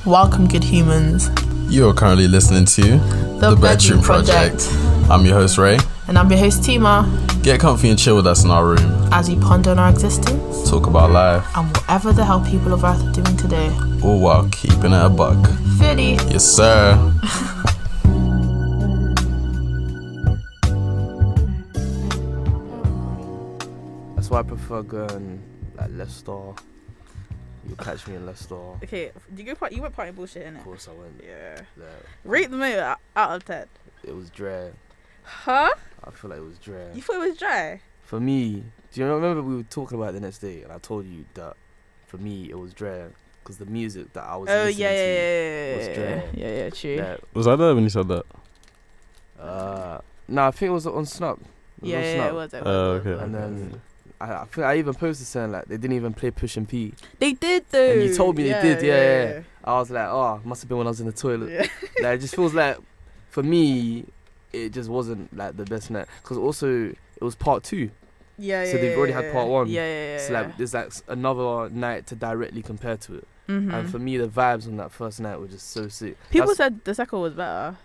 Welcome, good humans. You are currently listening to The Bedroom Project. I'm your host, Ray. And I'm your host, Tima. Get comfy and chill with us in our room. As we ponder on our existence. Talk about life. And whatever the hell people of Earth are doing today. All while keeping it a buck. Philly. Yes, sir. That's why I prefer going like Leicester. You'll catch me in Leicester. Okay, you went party bullshit, innit? Of course I went. Yeah. Like, Rate the motor out of 10. it was dry. Huh? I feel like it was dry. You thought it was dry? For me, do you remember we were talking about it the next day and I told you that for me it was dry because the music that I was listening to was dry. Yeah, true. Like, Was I there when you said that? no, I think it was on Snap. It was. Okay. And then I think I even posted saying like they didn't even play Push and P. They did though. And you told me they did, yeah. I was like, oh, must have been when I was in the toilet. Yeah. Like, it just feels like, for me, it just wasn't like the best night. Because also, it was part 2. Yeah. So they've already had part 1. Yeah. So like, there's like another night to directly compare to it. Mm-hmm. And for me, the vibes on that first night were just so sick. People said the second was better.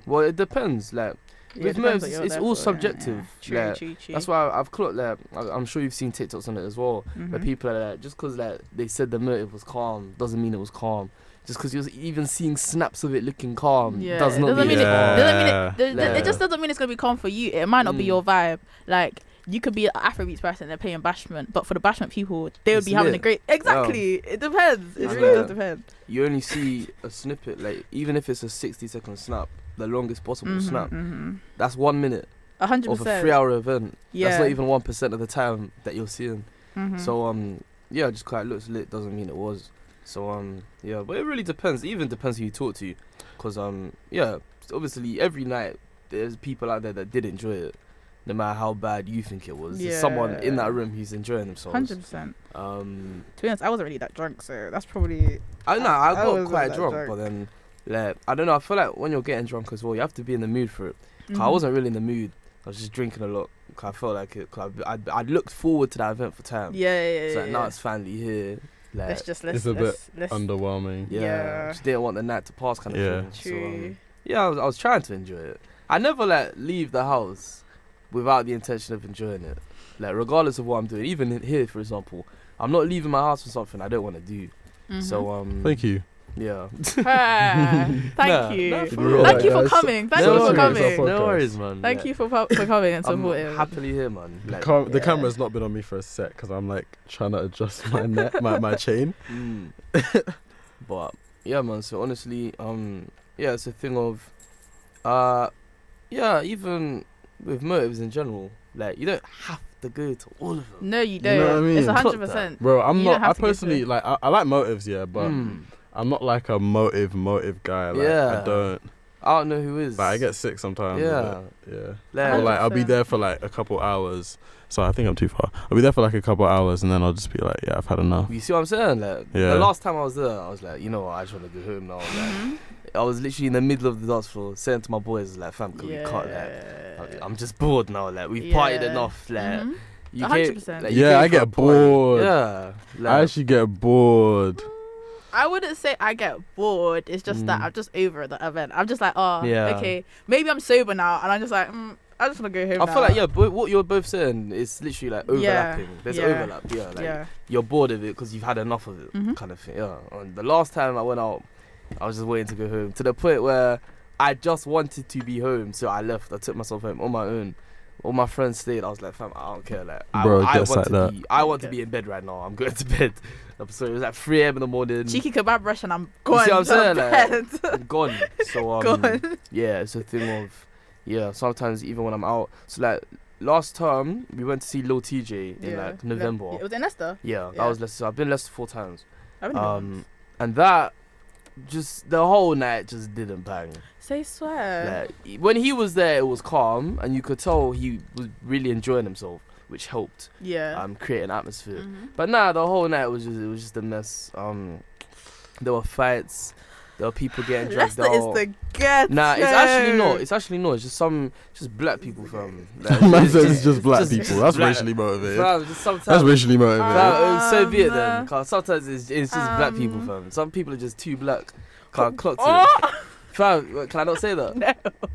Well, it depends. Like, with moves, it's all subjective. Yeah. Like, True. That's why I've clocked, like, I'm sure you've seen TikToks on it as well. Mm-hmm. Where people are like, just because like they said the motive was calm doesn't mean it was calm. Just because you're even seeing snaps of it looking calm does not mean it's calm. It just doesn't mean it's gonna be calm for you. It might not be your vibe. Like, you could be an Afrobeats person, they're playing bashment, but for the bashment people, they would be having a great. Exactly. It depends. It really does depend. You only see a snippet, like even if it's a 60-second snap, the longest possible snap. Mm-hmm. That's 1 minute 100%. of a 3-hour event. Yeah. That's not even 1% of the time that you're seeing. Mm-hmm. So yeah, just because it looks lit doesn't mean it was. So yeah, but it really depends. It even depends who you talk to, because yeah, obviously every night there's people out there that did enjoy it, no matter how bad you think it was. There's someone in that room who's enjoying themselves. 100%. To be honest, I wasn't really that drunk, so that's probably. I got quite drunk, but then like I don't know. I feel like when you're getting drunk as well, you have to be in the mood for it. Mm-hmm. I wasn't really in the mood. I was just drinking a lot. I felt like it. I'd looked forward to that event for time. Yeah. So like, now it's finally here. Like, it's a bit underwhelming. Yeah. Just didn't want the night to pass, kind of thing. True. So, yeah, I was trying to enjoy it. I never like leave the house without the intention of enjoying it. Like, regardless of what I'm doing, even here, for example, I'm not leaving my house for something I don't want to do. Mm-hmm. So thank you. Yeah. Thank you. Thank you for coming. Thank you for coming. No worries, man. Thank you for coming and supporting. I'm happily here, man. Like, the camera's not been on me for a sec because I'm like trying to adjust my net, my chain. But yeah, man. So honestly, yeah, it's a thing of, yeah, even with motives in general, like you don't have to go to all of them. No, you don't. You know what I mean? It's 100%. Bro, I'm not. I personally like. I like motives, yeah, but I'm not like a motive guy. Like, I don't know who is. But I get sick sometimes. Yeah. Or Like, like I'll be there for like a couple hours. So I think I'm too far. I'll be there for like a couple hours and then I'll just be like, yeah, I've had enough. You see what I'm saying? Like, the last time I was there, I was like, you know what, I just want to go home now. Like, I was literally in the middle of the dance floor saying to my boys, like, fam, can we cut? Like, I'm just bored now. Like, we've partied enough. Like, you 100%. Like, I get bored. Yeah. Like, I actually get bored. I wouldn't say I get bored. It's just that I'm just over the event. I'm just like, okay, maybe I'm sober now, and I'm just like, I just want to go home. I feel like but what you're both saying is literally like overlapping. There's overlap. Yeah, like you're bored of it because you've had enough of it, kind of thing. Yeah. And the last time I went out, I was just waiting to go home to the point where I just wanted to be home, so I left. I took myself home on my own. All my friends stayed. I was like, fam, I don't care. Like, I want to be in bed right now. I'm going to bed. So it was like 3 a.m. in the morning. Cheeky kebab rush and I'm gone. You see what I'm saying? Like, I'm gone. So gone. Yeah, it's a thing of sometimes even when I'm out. So like last term we went to see Lil TJ in like November. It was in Leicester. Yeah, that was Leicester. I've been Leicester 4 times. And that just the whole night just didn't bang. Say swear. Like, when he was there, it was calm, and you could tell he was really enjoying himself, which helped. Create an atmosphere. But the whole night was just a mess. There were fights. There are people getting dragged Leicester out. is the ghetto. Nah, it's actually not. It's actually not. It's just black people, fam. Like, Man says it's just black people. That's racially motivated. Fam, sometimes, That's racially motivated. So be it then. 'Cause sometimes it's just black people, fam. Some people are just too black. Can't clock to it. Fam, can I not say that? No.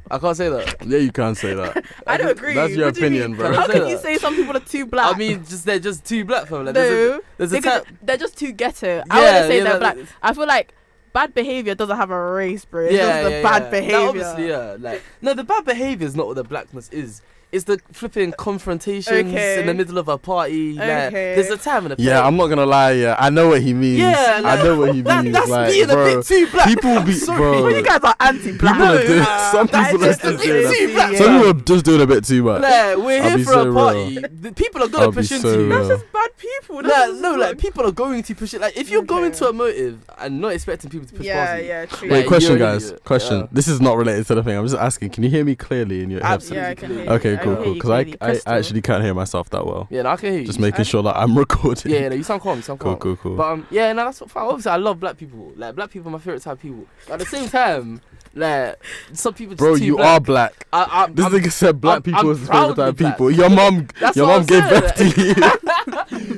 I can't say that. Yeah, you can say that. I don't agree. That's your What do you opinion, mean? bro. How Can I say can you that? say some people are too black? I mean, they're just too black, fam. Like, No, there's a because time. they're just too ghetto. I wouldn't say they're black. like, I feel like bad behavior doesn't have a race, bro. It's just the bad behavior. No, obviously, yeah. Like, no, the bad behavior is not what the blackness is. It's the flipping confrontations in the middle of a party. Like, there's a time and a place. Yeah, I'm not gonna lie. Yeah, I know what he means. Yeah, like, I know what he means. That's like, being bro, a bit too black. People be, bro. Well, you guys are anti-black. People are doing. Some people are just doing that. Some people are just doing a bit too much. Like, we're I'll here be for so a party. The people are gonna push into you. That's just bad people. Like people are going to push it. Like if you're going to a motive and not expecting people to push past you. Yeah, true. Wait, Like, question, you're an guys. idiot. Question. Yeah. This is not related to the thing. I'm just asking. Can you hear me clearly in your headset? Yeah, I can hear you. Okay, I cool, hear cool. you Because I clearly. actually can't hear myself that well. Yeah, no, I can hear you. Just making sure that I'm recording. Yeah, no, you sound calm. You sound calm. Cool. But yeah, no, that's what. Obviously, I love black people. Like black people are my favorite type of people. But at the same time, like some people. Just Bro, too you black. are black. This I'm nigga said black people I'm is his favorite type of proudly people. black. Your mom That's what I'm gave saying, birth to you.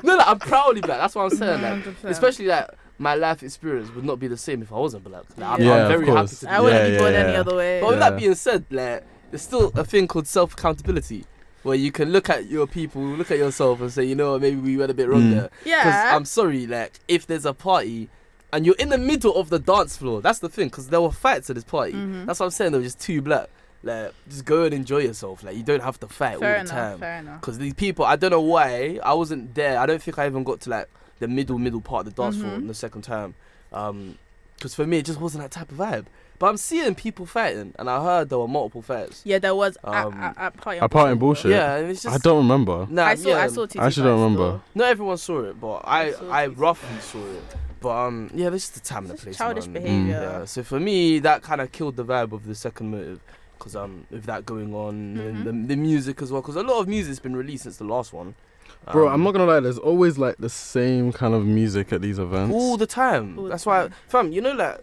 No, I'm proudly black. That's what I'm saying. Like, 100%. especially like my life experience would not be the same if I wasn't black. Like, Yeah, I'm of very course. happy to be I wouldn't black. be born any other way. But with Yeah. that being said, like, there's still a thing called self-accountability, where you can look at your people, look at yourself, and say, you know, maybe we went a bit wrong there. Because Yeah. I'm sorry, like, if there's a party and you're in the middle of the dance floor, that's the thing. Because there were fights at this party. That's what I'm saying. They were just too black. Like, just go and enjoy yourself. Like, you don't have to fight all the time. Fair enough. Because these people, I don't know why, I wasn't there. I don't think I even got to like the middle part of the dance floor in the second time. Because for me, it just wasn't that type of vibe. But I'm seeing people fighting, and I heard there were multiple fights. Yeah, there was at party. A part in bullshit. Yeah, and it's just. I don't remember. Nah, I saw TT I actually don't fights remember. though. Not everyone saw it, but I TT roughly saw it. But yeah, there's just the time and the It's place. childish man. behavior. Yeah, so for me, that kind of killed the vibe of the second motive. Because with that going on, and the music as well. Because a lot of music's been released since the last one. Bro, I'm not gonna lie. There's always like the same kind of music at these events. All the time. All the That's time. why, fam. You know, like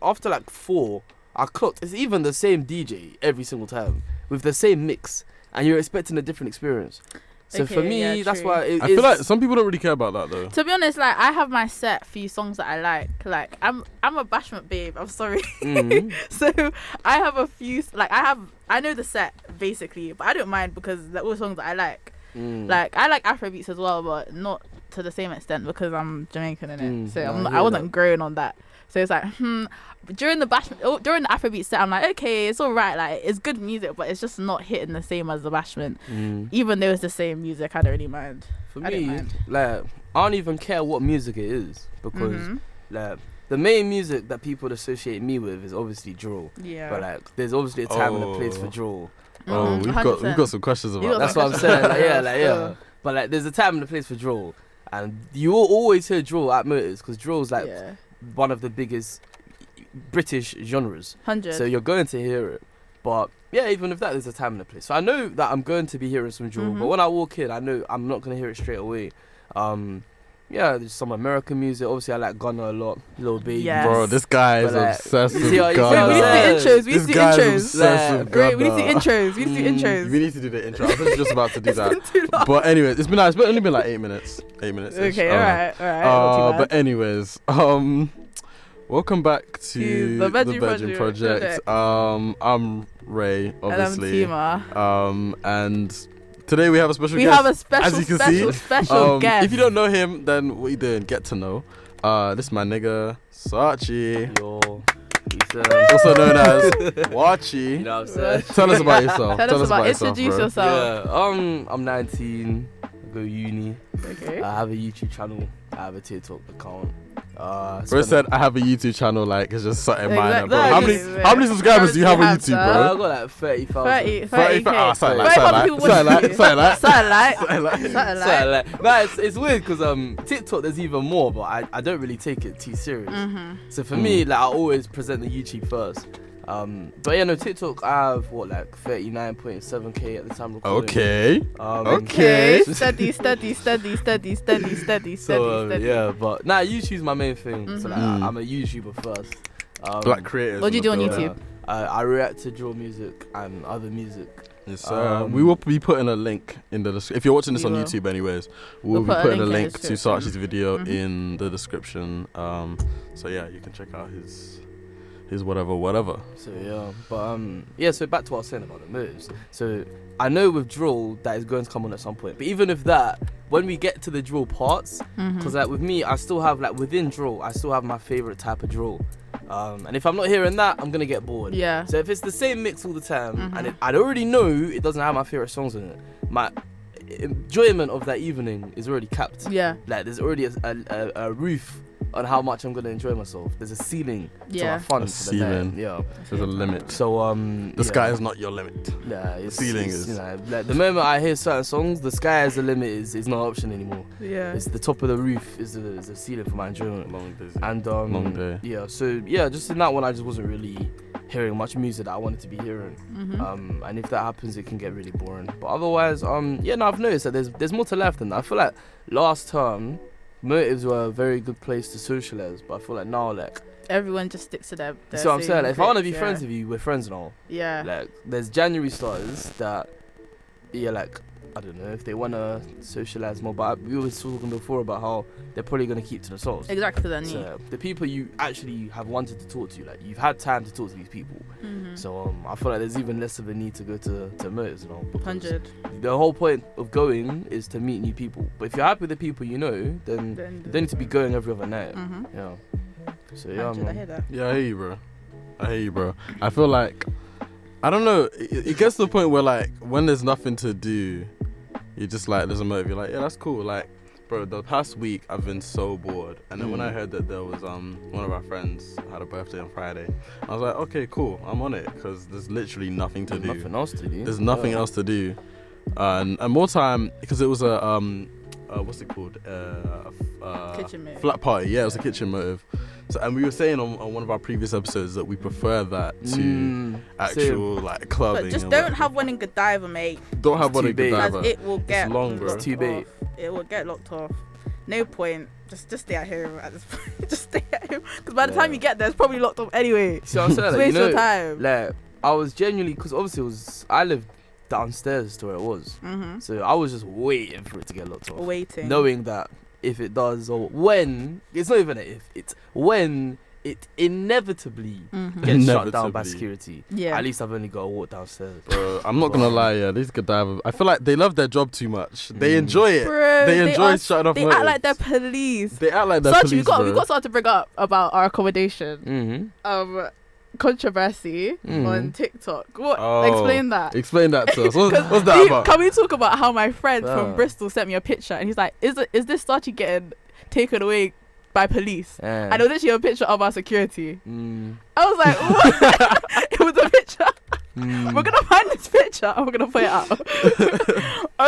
after like 4, I clocked. It's even the same DJ every single time with the same mix, and you're expecting a different experience. So for Okay, me, yeah, that's true. why I feel like some people don't really care about that though. To be honest, like I have my set few songs that I like. Like I'm a bashment babe. I'm sorry. So I have a few. Like I know the set basically, but I don't mind because they're all songs that I like. Like I like Afrobeats as well, but not to the same extent because I'm Jamaican in it. So I wasn't growing on that. So it's like, during the Afrobeat set, I'm like, okay, it's all right. Like, it's good music, but it's just not hitting the same as the bashment. Even though it's the same music, I don't really mind. For me, like, I don't even care what music it is because, like, the main music that people associate me with is obviously drill. Yeah. But like, there's obviously a time and a place for drill. Oh, we've got some questions about that. That's what I'm saying. Yeah. But like, there's a time and a place for drill, and you will always hear drill at motives because drill's like one of the biggest British genres. 100. So you're going to hear it. But yeah, even with that, there's a time and a place. So I know that I'm going to be hearing some drill, but when I walk in, I know I'm not going to hear it straight away. Yeah, there's some American music. Obviously, I like Gunna a lot. Lil Baby. Yes. Bro, this guy is obsessed with Gunna. We need to do intros. We need to do intros. Obsessed with Gunna. We need to do intros. We need to do the intro. I was just about to do that. But anyway, it's only been like 8 minutes. 8 minutes. Okay, alright. But anyways, welcome back to the Virgin Project. I'm Ray, obviously. And I'm Tima. And today we have a special guest. We have a special, as you can special guest. If you don't know him, then what you doing? Get to know. This is my nigga, Sarchi. Yo. Also known as Wachi. You know what I'm saying? Tell us about yourself. Tell us about yourself, introduce bro. yourself. Yeah, I'm 19. I go uni. Okay. I have a YouTube channel. I have a TikTok account. Bro said I have a YouTube channel, like it's just something minor, bro. Exactly. How many subscribers do you have on YouTube, I bro? got like 30,000. 30K. Something like. Nah, it's weird because TikTok there's even more, but I don't really take it too serious. So for me, like I always present the YouTube first. But yeah, no, TikTok I have what like 39.7k at the time recording. Okay. Steady. So yeah, but YouTube's my main thing. So like, I'm a YouTuber first. Black creators. What do you do on YouTube? I react to drill music and other music. Yes, we will be putting a link in the description. If you're watching this on YouTube anyways, we'll be putting a link to SARCHIE'S video in the description. So yeah, you can check out his whatever. So yeah, but so back to what I was saying about the moves. So I know with drill that is going to come on at some point, but even if that, when we get to the drill parts, because like with me, I still have like within drill, I still have my favorite type of drill. And if I'm not hearing that, I'm gonna get bored. Yeah. So if it's the same mix all the time, and I already know it doesn't have my favorite songs in it, my enjoyment of that evening is already capped. Yeah. Like there's already a roof on how much I'm gonna enjoy myself. There's a ceiling to have fun for the night. Yeah. There's a limit. So the sky is not your limit. Yeah, the ceiling is. You know, like the moment I hear certain songs, the sky is the limit is not an option anymore. Yeah. It's the top of the roof is the ceiling for my enjoyment. Long day. And long day. Yeah. So yeah, just in that one, I just wasn't really hearing much music that I wanted to be hearing. And if that happens, it can get really boring. But otherwise, I've noticed that there's more to life than that. I feel like last term, motives were a very good place to socialize, but I feel like now, like everyone just sticks to their so I'm saying, like, if I want to be friends with you, we're friends now. Yeah. Like there's January starters that, like I don't know if they want to socialize more, but we were talking before about how they're probably going to keep to themselves. Exactly. Then so the people you actually have wanted to talk to, like you've had time to talk to these people. So I feel like there's even less of a need to go to motives now. 100. The whole point of going is to meet new people. But if you're happy with the people you know, then you don't need to be going every other night. Yeah. So yeah, man. I hear that. Yeah, I hear you, bro. I feel like, I don't know, it gets to the point where like when there's nothing to do, you just like, there's a motive, you're like, yeah, that's cool. Like, bro, the past week I've been so bored, and then when I heard that there was one of our friends had a birthday on Friday, I was like, okay, cool, I'm on it, because there's literally nothing to do. Nothing else to do. There's nothing else to do, and more time, because it was a what's it called? Kitchen motive. Flat party. Yeah, it was a kitchen motive. So, and we were saying on one of our previous episodes that we prefer that to actual like clubbing. But just don't have one in Godiva, mate. Don't have one in Godiva. It will get it's too big. It will get locked off. No point. Just stay at home at this point. Just stay at home. Because by the time you get there, it's probably locked off anyway. So I'm saying, waste your time. Like, I was genuinely, because obviously I lived downstairs to where it was. So I was just waiting for it to get locked off. Waiting. Knowing that if it does, or when, it's not even an if, it's when it inevitably gets shut down by security. Yeah. At least I've only got to walk downstairs. Bro, I'm not going to lie, yeah, these Godiva, I feel like they love their job too much. They enjoy it. Bro, they enjoy shutting off They act like they're police. They act like they're police, we've got something to bring up about our accommodation. Controversy on TikTok. Explain that. Explain that to us. What's that about? Can we talk about how my friend from Bristol sent me a picture and he's like, is this SARCHIE getting taken away by police? And it was literally a picture of our security. I was like, what? It was a picture. We're gonna find this picture and we're gonna put it out.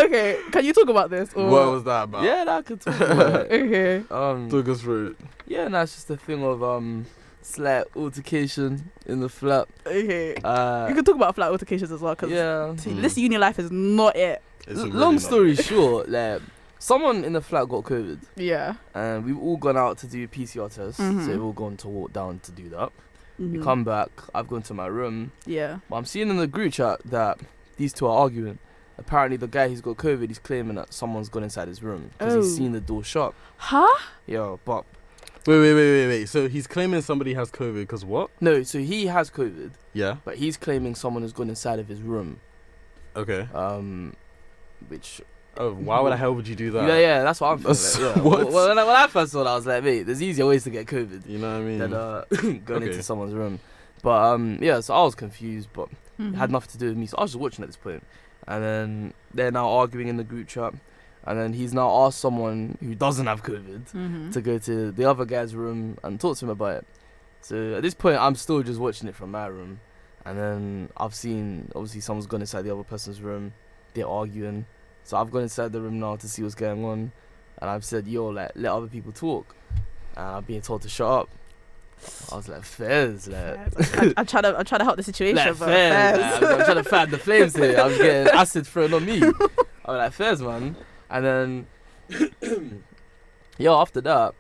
Okay, can you talk about this? Or? What was that about? Yeah, I could talk about it. Okay. Talk us through it. Yeah, it's just a thing of slight altercation in the flat. Okay. You can talk about flat altercations as well, because this uni life is not it. Long story short, like someone in the flat got COVID. Yeah. And we've all gone out to do PCR tests. So we've all gone to walk down to do that. We come back, I've gone to my room. Yeah. But I'm seeing in the group chat that these two are arguing. Apparently the guy who's got COVID, he's claiming that someone's gone inside his room because he's seen the door shut. Huh? Yeah, but Wait. So he's claiming somebody has COVID because what? No, so he has COVID. Yeah. But he's claiming someone has gone inside of his room. Okay. Which... Oh, why the hell would you do that? Yeah, that's what I'm feeling. Like, yeah. What? Well, when I first saw that, I was like, mate, there's easier ways to get COVID. You know what I Than mean? going into someone's room. But, so I was confused, but it had nothing to do with me. So I was just watching at this point. And then they're now arguing in the group chat. And then he's now asked someone who doesn't have COVID to go to the other guy's room and talk to him about it. So at this point, I'm still just watching it from my room. And then I've seen, obviously, someone's gone inside the other person's room. They're arguing. So I've gone inside the room now to see what's going on. And I've said, yo, like, let other people talk. And I'm being told to shut up. I was like, fairs, like... I'm trying to help the situation, like, but fairs. Like, I'm trying to fan the flames here. I'm getting acid thrown on me. I'm like, fairs, man. And then, after that,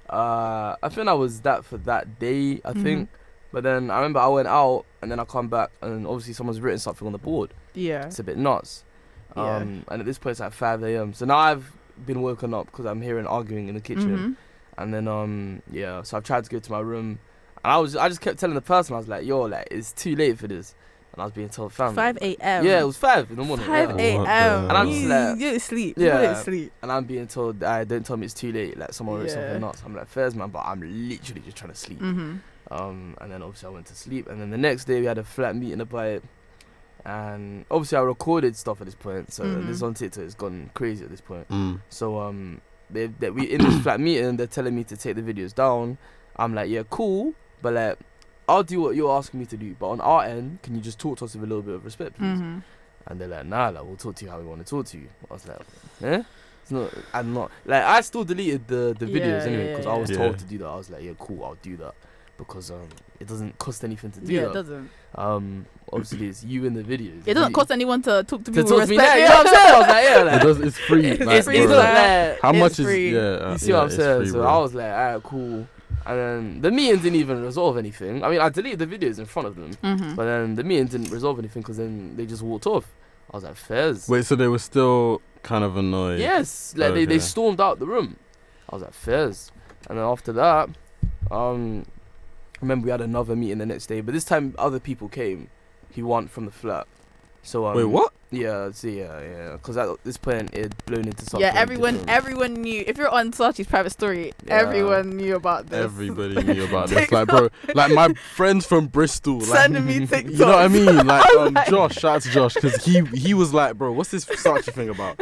I think I was that for that day. I think But then I remember I went out and then I come back and obviously someone's written something on the board. Yeah. It's a bit nuts. And at this point it's like 5 a.m. So now I've been woken up because I'm hearing arguing in the kitchen. And then so I've tried to go to my room and I just kept telling the person, I was like, yo, like it's too late for this. And I was being told, fam. 5 a.m. Yeah, it was 5 in the morning. 5 a.m. And I'm just like, you don't sleep. Yeah. You don't sleep. And I'm being told, don't tell me it's too late. Like someone wrote something nuts. I'm like, fairs, man, but I'm literally just trying to sleep. And then obviously I went to sleep. And then the next day we had a flat meeting about it. And obviously I recorded stuff at this point. So this on TikTok, it's gone crazy at this point. So we in this flat meeting, they're telling me to take the videos down. I'm like, yeah, cool, but like I'll do what you're asking me to do, but on our end, can you just talk to us with a little bit of respect, please? And they're like, nah, like we'll talk to you how we want to talk to you. I was like, it's not. I'm not like I still deleted the videos anyway because I was told to do that. I was like, yeah, cool, I'll do that because it doesn't cost anything to do that. Yeah, it doesn't. Obviously it's you in the videos. It doesn't cost anyone to talk to me with respect. You know what I'm saying? I was like, yeah, like, it's free. It's free. Like, how much free. is you see what I'm saying? Free, so I was like, alright, cool. And then the meeting didn't even resolve anything. I mean, I deleted the videos in front of them, but then the meeting didn't resolve anything because then they just walked off. I was like, fairs. Wait, so they were still kind of annoyed? Yes, like they stormed out the room. I was like, fairs. And then after that, remember we had another meeting the next day, but this time other people came who weren't from the flat. So wait, what? Yeah, because at this point it had blown into something. Yeah, different. everyone knew. If you're on SARCHI''s private story, everyone knew about this. Everybody knew about this. Like, bro, like my friends from Bristol, like, sending me TikToks. You know what I mean? Like, Josh, shout out to Josh, because he was like, bro, what's this SARCHI thing about?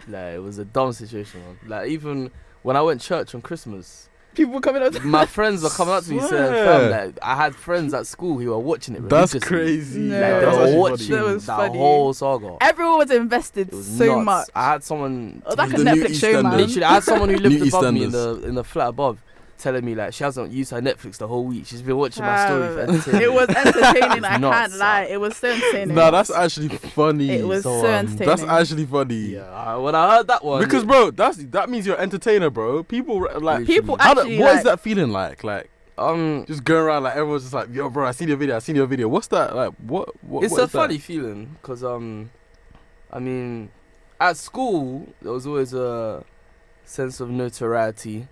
Like, it was a dumb situation, man. Like, even when I went to church on Christmas, people were coming up to my friends were coming up to me saying, fam, like, I had friends at school who were watching it That's religiously. crazy. No. Like, they That's were watching was that funny. whole saga. Everyone was invested Was so nuts. much. I had someone Like a The new Netflix show, man. literally, I had someone who lived New above me EastEnders. in the flat above, telling me like she hasn't used her Netflix the whole week. She's been watching my story for entertainment. It was entertaining. It's I nuts, can't lie. It was so entertaining. Nah, that's actually funny. It was so entertaining. That's actually funny. Yeah, when I heard that one, Because, bro, that means you're an entertainer, bro. People like People what actually, is that feeling like? Like um, just going around like everyone's just like, yo, bro, I seen your video. What's that like? What it's what a is funny that? feeling because I mean, at school there was always a sense of notoriety.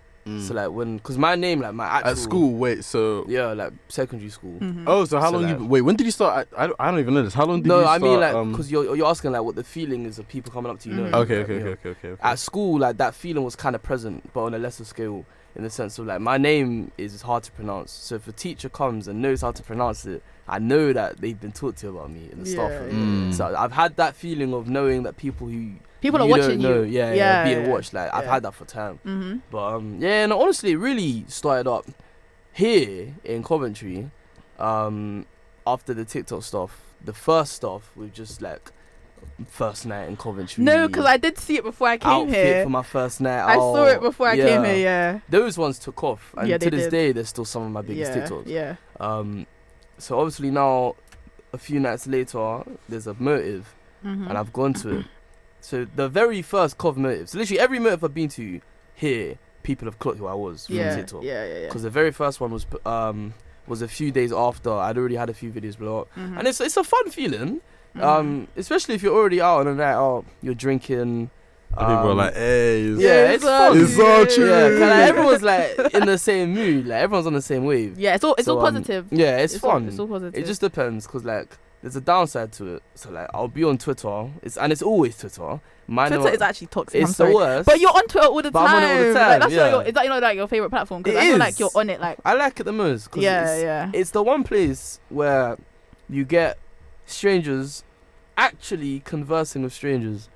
So like because my name, like my actual At school, wait, so like secondary school. oh, so how So, long like- you wait? When did you start? I don't even know this. How long did No, you I start? mean like because you're asking like what the feeling is of people coming up to you. Know, Okay. At school, like that feeling was kind of present, but on a lesser scale, in the sense of like my name is hard to pronounce. So if a teacher comes and knows how to pronounce it, I know that they've been talked to about me in the staff room. So I've had that feeling of knowing that people People are watching know, you. being watched. Like I've had that for time. But no, honestly, it really started up here in Coventry. After the TikTok stuff, the first stuff with just like first night in Coventry. No, because I did see it before I came outfit here. for my first night. I saw it before I came here. Yeah. Those ones took off, and Yeah, to they this did. day, they're still some of my biggest Yeah. TikToks. Yeah. So obviously now, a few nights later, there's a motive, and I've gone to it. So the very first Cov motive, so literally every motive I've been to here, people have clocked who I was from TikTok. Yeah. Because the very first one was a few days after I'd already had a few videos blow up, and it's a fun feeling. Especially if you're already out on a night out, you're drinking. People are like, hey, it's fun. It's all true. Yeah, kinda, everyone's like in the same mood. Like everyone's on the same wave. Yeah, it's all So, positive. Yeah, it's fun. It's all positive. It just depends, cause like there's a downside to it. So like I'll be on Twitter. It's always Twitter. Twitter is actually toxic. It's the worst. But you're on Twitter all the time. But I'm on it all the time, Like, that's yeah. is that like your favorite platform? Because It I feel is. like you're on it. Like I like it the most. Cause yeah. It's the one place where you get strangers actually conversing with strangers.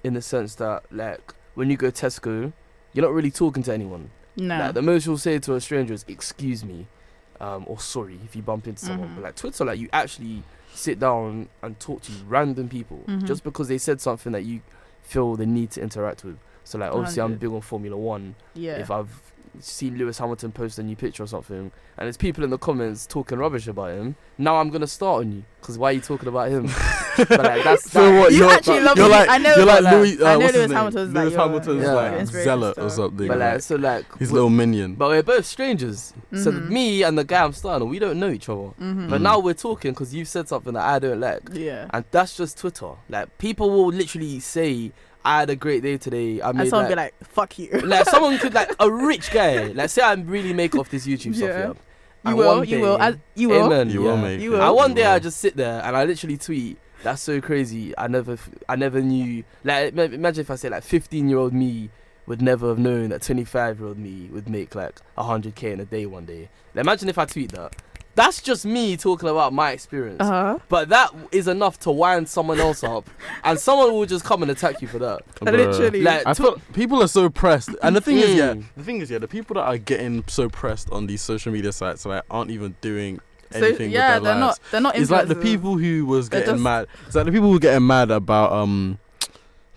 In the sense that like when you go Tesco, you're not really talking to anyone. No. Like, the most you'll say to a stranger is "excuse me," or "sorry" if you bump into someone. But like Twitter, like you actually sit down and talk to random people just because they said something that you feel the need to interact with. So like obviously I'm 100. big on Formula One. Yeah. If I've seen Lewis Hamilton post a new picture or something, and there's people in the comments talking rubbish about him, now I'm gonna start on you because why are you talking about him? But like that's So what? You actually love you're me. like, I know. you're like like, Louis. I know what's his Lewis name? Hamilton's Lewis like Hamilton's your like inspiration zealot or stuff. something. But like, so like his little minion. But we're both strangers. So me and the guy I'm starting, we don't know each other. But now we're talking because you've said something that I don't like. Yeah. And that's just Twitter. Like people will literally say, I had a great day today. I made And someone be like, fuck you. like someone could like a rich guy. Like say I really make off this YouTube stuff. Yeah. You will. You will. Amen, You will make. You will. And one day I just sit there and I literally tweet. That's so crazy. I never knew. Like imagine if I say like 15-year-old me would never have known that 25-year-old me would make like 100k in a day one day. Like, imagine if I tweet that. That's just me talking about my experience. But that is enough to wind someone else up, and someone will just come and attack you for that. Literally. Like, I feel people are so pressed, and the thing is, the people that are getting so pressed on these social media sites like aren't even doing anything with their lives. They're not. It's like the people who was getting mad. It's like the people who were getting mad about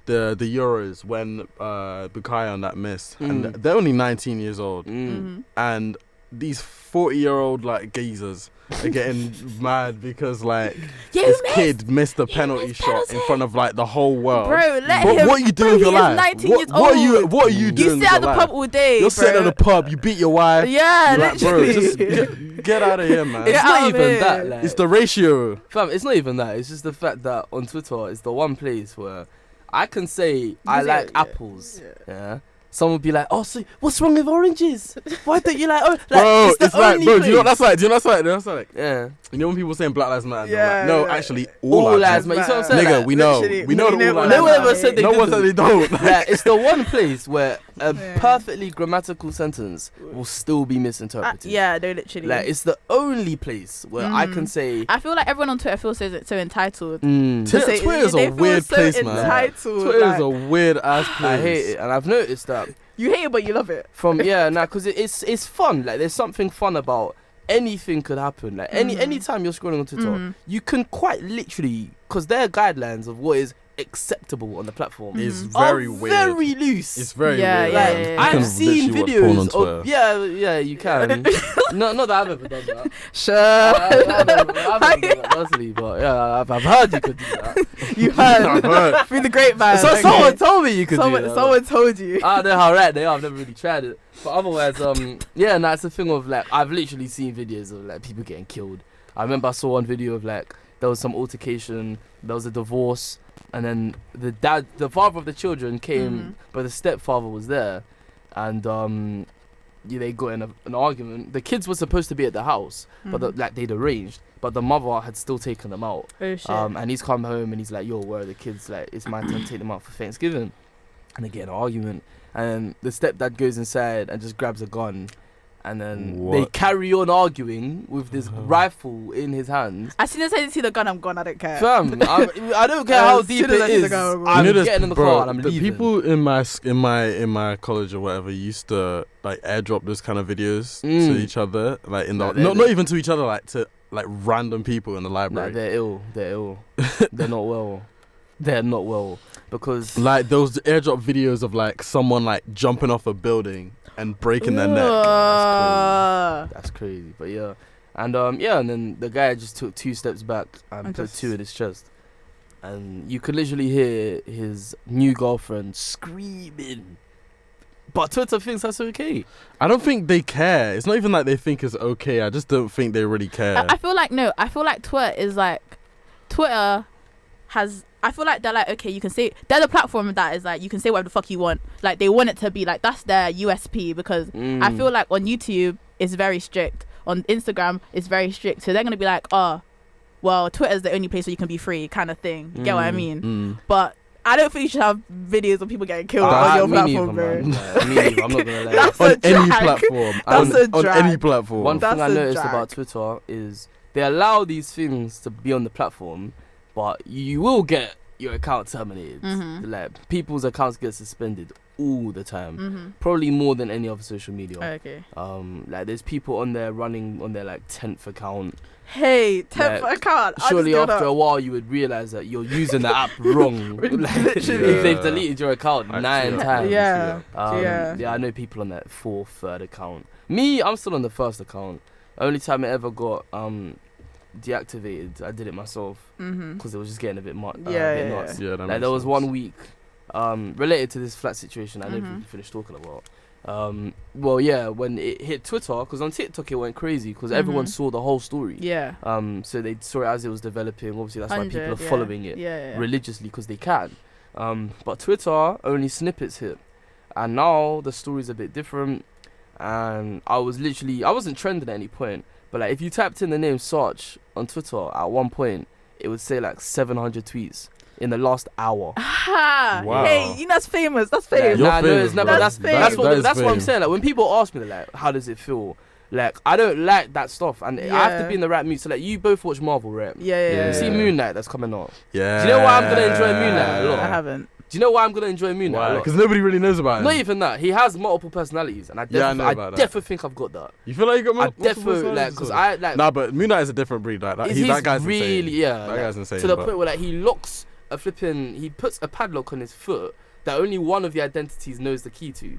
the Euros when Bukayo on that missed, and they're only 19 years old, and these 40-year-old like geezers are getting mad because like this kid missed a penalty shot in front of like the whole world. Bro, let him. What are you doing with your life? 19 years old. What are you doing? You sit at the pub all day. You're sitting at the pub. You beat your wife. Yeah, you're like, bro, literally. just get out of here, man. It's not even that. Like, it's the ratio. Fam, it's not even that. It's just the fact that on Twitter, it's the one place where I can say I like apples. Yeah. Someone would be like, "Oh, so what's wrong with oranges? Why don't you like?" Like, bro, it's like, bro, place. do you know what that's like? That's like, yeah. You know when people saying Black Lives Matter? Yeah, like, no, yeah. actually, all lives matter. You see what I'm saying? Nigga, like, we know that all lives No one matter. ever said they No one said they don't. Like, it's the one place where a perfectly grammatical sentence will still be misinterpreted. Yeah, no, literally. Like, it's the only place where I can say. I feel like everyone on Twitter feels so entitled. Twitter's a weird place, man. Twitter's a weird ass place. I hate it, and I've noticed that. You hate it, but you love it. Because it's fun. Like, there's something fun about anything could happen. Like any time you're scrolling on Twitter, you can quite literally, because there are guidelines of what is acceptable on the platform. It's very weird. Very loose. It's very weird. Yeah. I've seen videos of you can. Not that I've ever done that. Sure. I've never done that personally, but yeah, I've heard you could do that. You heard through the grapevine. So someone told me you could do that. Someone told you. I don't know how right they are. I've never really tried it. But otherwise, it's a thing of like I've literally seen videos of like people getting killed. I remember I saw one video of like there was some altercation, there was a divorce, and then the father of the children came, but the stepfather was there, and they got in an argument. The kids were supposed to be at the house, but they'd arranged, but the mother had still taken them out. Oh shit. And he's come home and he's like, "Yo, where are the kids? Like, it's my time to take them out for Thanksgiving." And they get in an argument, and the stepdad goes inside and just grabs a gun. And then they carry on arguing with this rifle in his hands. As soon as I see the gun, I'm gone. I don't care. Fam, I don't care how deep it is. I'm getting in the car and I'm leaving. People in my college or whatever used to like airdrop those kind of videos to each other, like in the not even to each other, like to like random people in the library. Nah, they're ill. They're not well. They're not well because like those airdrop videos of like someone like jumping off a building and breaking their neck. That's crazy. But yeah. And and then the guy just took 2 steps back and put 2 in his chest. And you could literally hear his new girlfriend screaming. But Twitter thinks that's okay. I don't think they care. It's not even like they think it's okay. I just don't think they really care. I feel like Twitter is like I feel like they're like, okay, you can say, they're the platform that is like, you can say whatever the fuck you want. Like, they want it to be like, that's their USP, because I feel like on YouTube, it's very strict. On Instagram, it's very strict. So they're going to be like, oh, well, Twitter's the only place where you can be free, kind of thing. You get what I mean? But I don't think you should have videos of people getting killed on your platform, bro. Me neither, I'm not going to lie. That's on a any drag. platform. On any platform. One thing I noticed drag. about Twitter is they allow these things to be on the platform, but you will get your account terminated. Like, people's accounts get suspended all the time, probably more than any other social media. Okay. Like, there's people on there running on their like 10th account. Hey, 10th account. Surely after a while you would realize that you're using the app wrong. Like, if they've deleted your account 9 times. Yeah. Yeah, I know people on that 4th, 3rd account. Me, I'm still on the 1st account. Only time I ever got deactivated, I did it myself because it was just getting a bit nuts. Yeah, that like there was 1 week related to this flat situation I never finished talking about. Well, yeah, when it hit Twitter, because on TikTok it went crazy because everyone saw the whole story. Yeah. So they saw it as it was developing. Obviously, that's why people are following it religiously because they can. But Twitter only snippets hit, and now the story's a bit different. And I wasn't trending at any point, but like if you typed in the name Sarch on Twitter at one point, it would say like 700 tweets in the last hour. Wow. Hey, you know that's famous. That's famous. Nah, no, it's never. That's That's what I'm saying. Like when people ask me like, how does it feel? Like I don't like that stuff, and I have to be in the right mood. So like you both watch Marvel, right? Yeah. You see Moon Knight that's coming out. Yeah. Do you know why I'm gonna enjoy Moon Knight a lot? I haven't. Do you know why I'm gonna enjoy Moon Knight? Because nobody really knows about him. Not even that. He has multiple personalities, and I definitely think I've got that. You feel like you got multiple personalities? Like, because I like. Nah, but Moon Knight is a different breed. Like that guy's really insane. that guy's insane. To the point where like he locks he puts a padlock on his foot that only one of the identities knows the key to.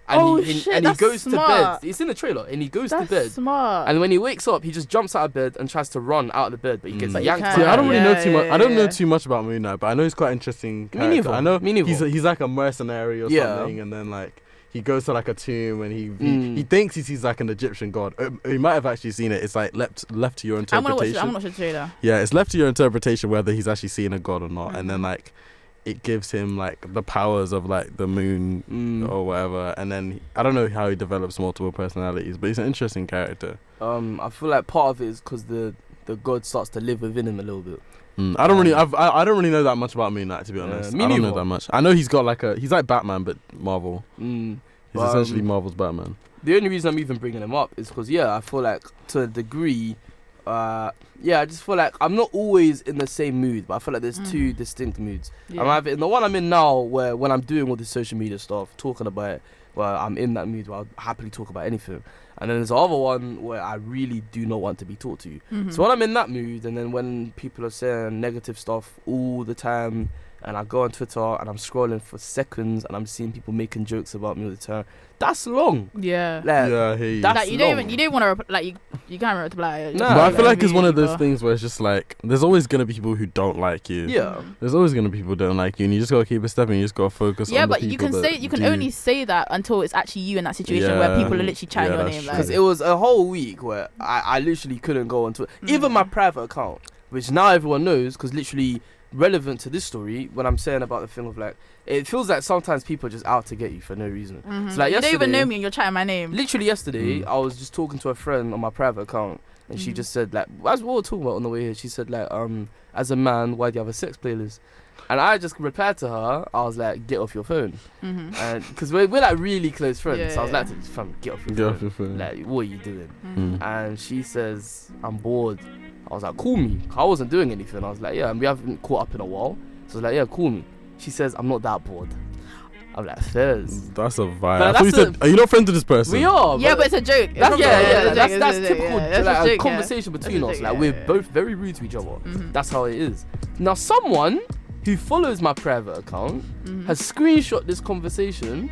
And he goes to bed. It's in the trailer, and he goes to bed. Smart. And when he wakes up, he just jumps out of bed and tries to run out of the bed, but he gets yanked out. I don't really know too much. I don't know too much about Moon Knight, but I know he's quite interesting character. I know he's like a mercenary or something, and then like he goes to like a tomb and he thinks he sees like an Egyptian god. He might have actually seen it. It's like left to your interpretation. I'm gonna watch the trailer. Yeah, it's left to your interpretation whether he's actually seeing a god or not, and then like. It gives him like the powers of like the moon or whatever, and then I don't know how he develops multiple personalities, but he's an interesting character. I feel like part of it is because the god starts to live within him a little bit. I don't really know that much about Moon Knight, to be honest. I don't know that much. I know he's like Batman, but Marvel. He's essentially Marvel's Batman. The only reason I'm even bringing him up is because I feel like to a degree. I just feel like I'm not always in the same mood, but I feel like there's two distinct moods. I'm either in the one I'm in now, where when I'm doing all this social media stuff, talking about it, where I'm in that mood where I'll happily talk about anything. And then there's the other one where I really do not want to be talked to. So when I'm in that mood, and then when people are saying negative stuff all the time, and I go on Twitter and I'm scrolling for seconds and I'm seeing people making jokes about me all the time. That's long. Yeah. Like, that's like you don't want to you can't reply. No, but I feel like it's one of those things where it's just like there's always gonna be people who don't like you. Yeah. There's always gonna be people who don't like you, and you just gotta keep it stepping. You just gotta focus. on the people you can only say that until it's actually you in that situation where people are literally chatting your name. Because it was a whole week where I literally couldn't go on Twitter, even my private account, which now everyone knows because literally. Relevant to this story, when I'm saying about the thing of like, it feels like sometimes people are just out to get you for no reason. So like you don't even know me and you're chatting my name. Literally yesterday, I was just talking to a friend on my private account, and she just said like, as we were talking about on the way here, she said like, as a man, why do you have a sex playlist? And I just replied to her, I was like, get off your phone. And because we're like really close friends, so I was like, get off your phone. Like, what are you doing? And she says, I'm bored. I was like, call me. I wasn't doing anything. I was like, yeah, and we haven't caught up in a while. So I was like, yeah, call me. She says, I'm not that bored. I'm like, fairs. That's a vibe. I thought you said, are you not friends with this person? We are. Yeah, but it's a joke. That's typical like, a conversation between us. Like, we're both very rude to each other. That's how it is. Now, someone who follows my private account has screenshot this conversation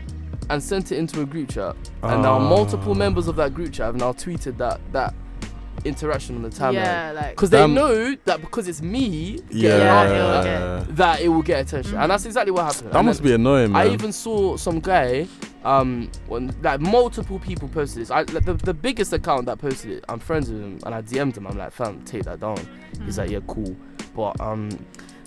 and sent it into a group chat. And now multiple members of that group chat have now tweeted that interaction on the timeline, because they know that because it's me that it will get attention, and that's exactly what happened. That must be annoying, man. I even saw some guy when like multiple people posted this. The biggest account that posted it, I'm friends with him, and I DM'd him. I'm like, fam, take that down. He's like, yeah, cool, but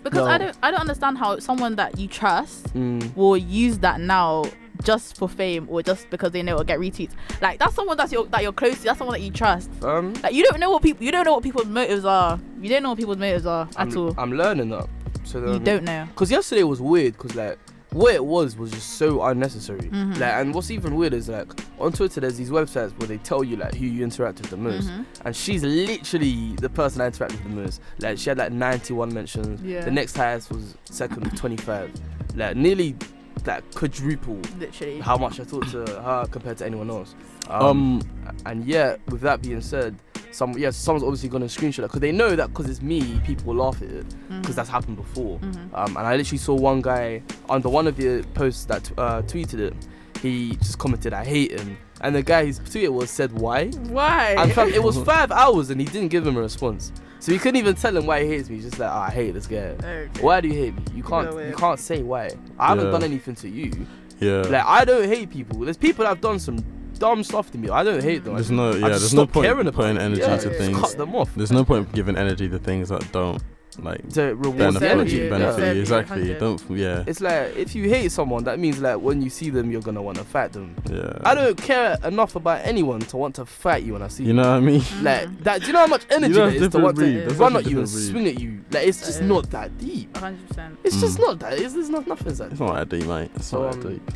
because I don't understand how someone that you trust will use that now just for fame or just because they know it'll get retweets. Like that's someone that you're close to. That's someone that you trust. Like you don't know what people's motives are. You don't know what people's motives are at all. I'm learning that. So you don't know. Because yesterday was weird. Because like what it was just so unnecessary. Like, and what's even weird is like on Twitter there's these websites where they tell you like who you interact with the most, and she's literally the person I interact with the most. Like she had like 91 mentions. The next highest was second with 25. Like nearly like quadruple literally how much I talked to her compared to anyone else. And yeah, with that being said, someone's obviously gonna screenshot it because they know that because it's me, people will laugh at it because that's happened before. And I literally saw one guy under one of the posts that tweeted it. He just commented, "I hate him," and the guy whose tweet said, "Why?" And it was 5 hours and he didn't give him a response. So you couldn't even tell him why he hates me. He's just like, I hate this guy. Okay. Why do you hate me? You can't say why. I haven't done anything to you. Yeah. Like, I don't hate people. There's people that have done some dumb stuff to me. I don't hate them. There's no point putting energy to things. Cut them off. There's no point giving energy to things that don't like to reward benefit you. you. Exactly. Don't. Yeah. It's like if you hate someone, that means like when you see them, you're gonna want to fight them. Yeah. I don't care enough about anyone to want to fight you when I see you. You know what I mean? Like that. Do you know how much energy there is to want to run at you and breed. swing at you? Like it's just not that deep. 100%. It's just not that. There's nothing that. It's not that deep, mate. So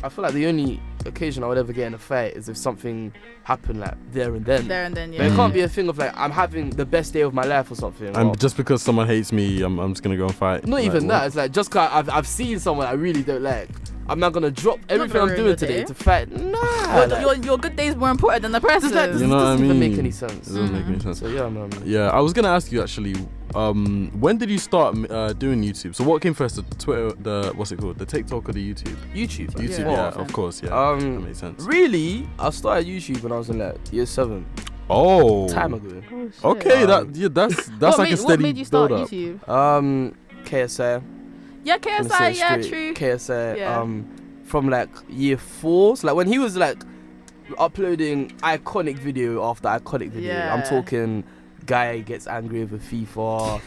I feel like the only occasion I would ever get in a fight is if something happened like there and then. Yeah. But it can't be a thing of like I'm having the best day of my life or something. And just because someone hates me, I'm just gonna go and fight. Not even that. It's like just cause I've seen someone I really don't like. I'm not gonna drop everything I'm doing today to fight. Nah. Your good days more important than the present. You know what I mean? It doesn't even make any sense. It doesn't make any sense. So yeah, man. Yeah, I was gonna ask you actually. When did you start doing YouTube? So what came first, the Twitter, the TikTok or the YouTube? YouTube, yeah, of course, yeah. That makes sense. Really, I started YouTube when I was in like year 7. Oh, time ago. Okay, that's like a steady What made you start build up. YouTube? KSI. Yeah, KSI. Yeah, true. KSI. Yeah. From like year 4. So like when he was like uploading iconic video after iconic video. Yeah. I'm talking guy gets angry over FIFA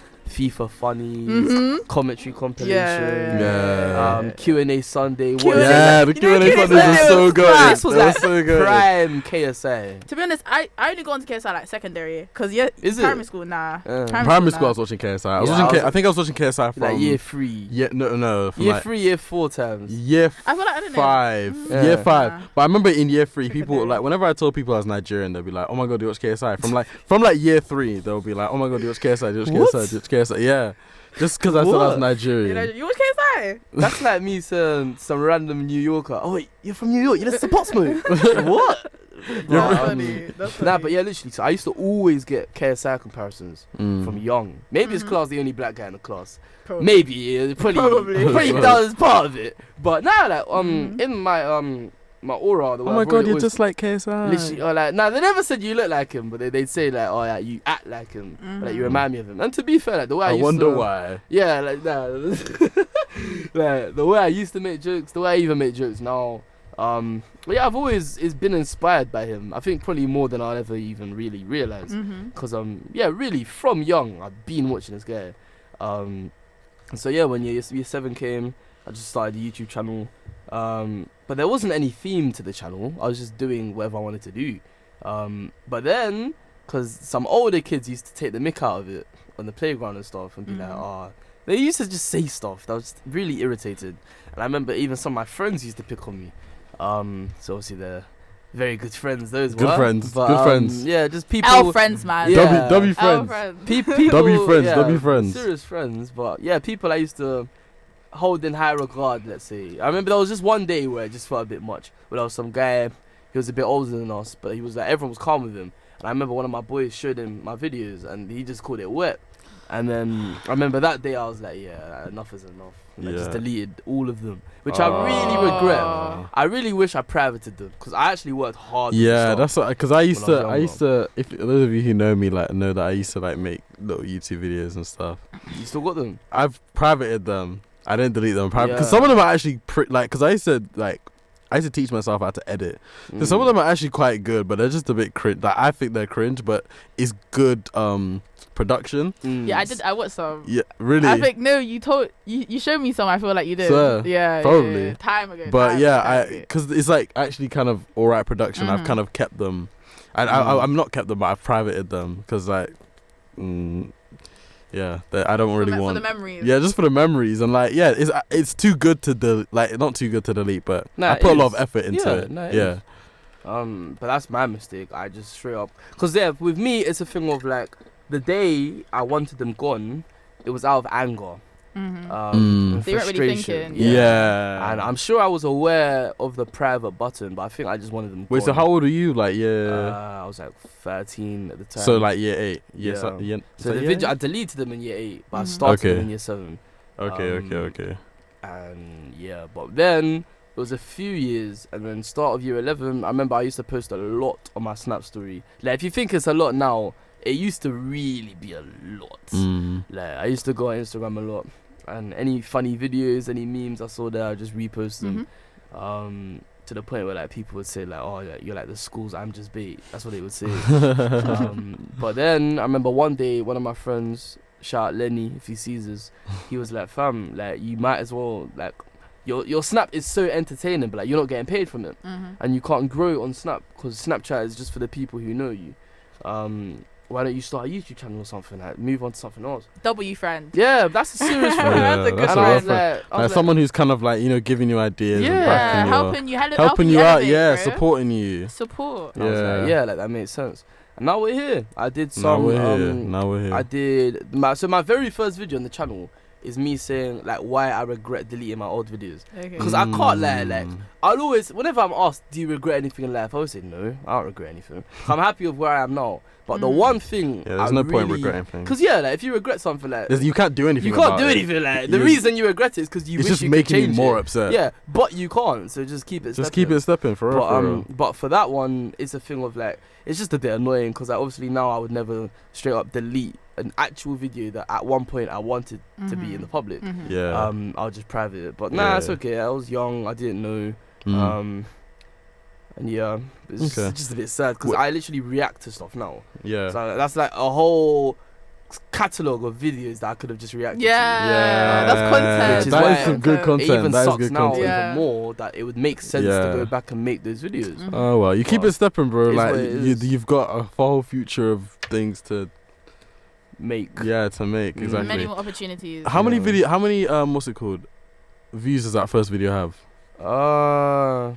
funnies, commentary compilation, Q&A Sunday. Yeah, the Q&A Sundays are so good. This was like so good. Prime KSI. To be honest, I only got into KSI like secondary because primary school. Nah, primary school I was watching KSI. I think I was watching KSI from like year 3. Yeah, no. Year like 3, year 4 times. Year I feel like I don't know. 5. Year 5. But I remember in year 3, people like whenever I told people I was Nigerian, they'd be like, "Oh my god, do you watch KSI?" From like year 3, they'll be like, "Oh my god, do you watch KSI? Do you watch KSI? Do you watch KSI?" Yeah, just because I said I was Nigerian. You watch KSI? That's like me saying some random New Yorker. Oh wait, you're from New York? You listen to Pop Smoke? What? That's funny. Nah, but yeah, literally. So I used to always get KSI comparisons from young. Maybe it's because I was the only black guy in the class. Probably. Maybe probably does part of it. But now, like in my aura. Oh my god, you're just like KSI. Literally, or like, they never said you look like him, but they'd say like, oh yeah, you act like him, like you remind me of him. And to be fair, like the way I wonder why. Yeah, like that. Like the way I used to make jokes, the way I even make jokes now. But yeah, I've always been inspired by him. I think probably more than I'll ever even really realize. Because really from young I've been watching this guy. So yeah, when year 7 came, I just started the YouTube channel. But there wasn't any theme to the channel. I was just doing whatever I wanted to do. But then, because some older kids used to take the mick out of it on the playground and stuff and be like, they used to just say stuff that I was just really irritated. And I remember even some of my friends used to pick on me. So obviously they're very good friends, those good were. Friends, but, good friends. Yeah, just people. L friends, man. Yeah. W friends. People, W friends, yeah, W friends. Serious friends, but yeah, people I used to hold in high regard, let's say. I remember there was just one day where it just felt a bit much. Where there was some guy, he was a bit older than us, but he was like, everyone was calm with him. And I remember one of my boys showed him my videos and he just called it wet. And then I remember that day I was like, yeah, enough is enough. And I just deleted all of them, which I really regret. I really wish I privated them because I actually worked hard. Yeah, that's what, because I used to. If those of you who know me know that I used to like make little YouTube videos and stuff. You still got them? I've privated them. I didn't delete them because some of them are actually because I used to teach myself how to edit. So some of them are actually quite good, but they're just a bit cringe. Like I think they're cringe, but it's good production. Yeah, I watched some. Yeah, really. I think you showed me some. I feel like you did. So, yeah, probably yeah. Time ago. But because it's like actually kind of alright production. I've kind of kept them. I'm not kept them, but I've privated them because like. Yeah, I don't really want. For the memories. Yeah, just for the memories and like it's too good to not too good to delete, but I put a lot of effort into it. Yeah. But that's my mistake. I just straight up because with me it's a thing of like the day I wanted them gone, it was out of anger. They weren't really thinking. Yeah. And I'm sure I was aware of the private button, but I think I just wanted them. Wait, so how old are you? Like, I was like 13 at the time. So like year 8. So the video I deleted them in year 8, but I started them in year 7. Okay. And yeah, but then it was a few years, and then start of year 11. I remember I used to post a lot on my Snap story. Like if you think it's a lot now, it used to really be a lot. Like I used to go on Instagram a lot, and any funny videos, any memes I saw there, I just repost them. To the point where like people would say like, oh yeah, you're like the school's I'm just bait. That's what they would say. But then I remember one day one of my friends, shout out Lenny if he sees us, he was like, fam, like you might as well like your Snap is so entertaining, but like you're not getting paid from it, and you can't grow on Snap because Snapchat is just for the people who know you. Why don't you start a YouTube channel or something? Like move on to something else. W friend. Yeah, that's a serious friend. That's a good friend. Like someone who's kind of like, you know, giving you ideas. Yeah, and helping you out. Elevate, yeah, bro. supporting you. Support. Yeah, like that makes sense. And now we're here. I did some. Now we're here. I did my very first video on the channel is me saying like why I regret deleting my old videos. Because I can't lie, like I'll always, whenever I'm asked, do you regret anything in life? I always say no, I don't regret anything. I'm happy with where I am now. But the one thing, there's no point in regretting things. Because like if you regret something, like you can't do anything. You can't do anything. Like the reason you regret it is because you wish you could change it. It's just making you more upset. Yeah, but you can't. So just keep it. Just keep it stepping for real. But for that one, it's a thing of like it's just a bit annoying because obviously now I would never straight up delete an actual video that at one point I wanted to be in the public. Yeah. I'll just private it. But nah, it's okay. I was young. I didn't know. And yeah, it's just a bit sad because I literally react to stuff now. Yeah. So that's like a whole catalogue of videos that I could have just reacted to. Yeah, that's content. That is some good content. It even that sucks is good now content. even more that it would make sense to go back and make those videos. Oh well, you keep it stepping, bro. Like you've got a whole future of things to make. Yeah, to make exactly. Many more opportunities. How many video? How many what's it called? Views does that first video have?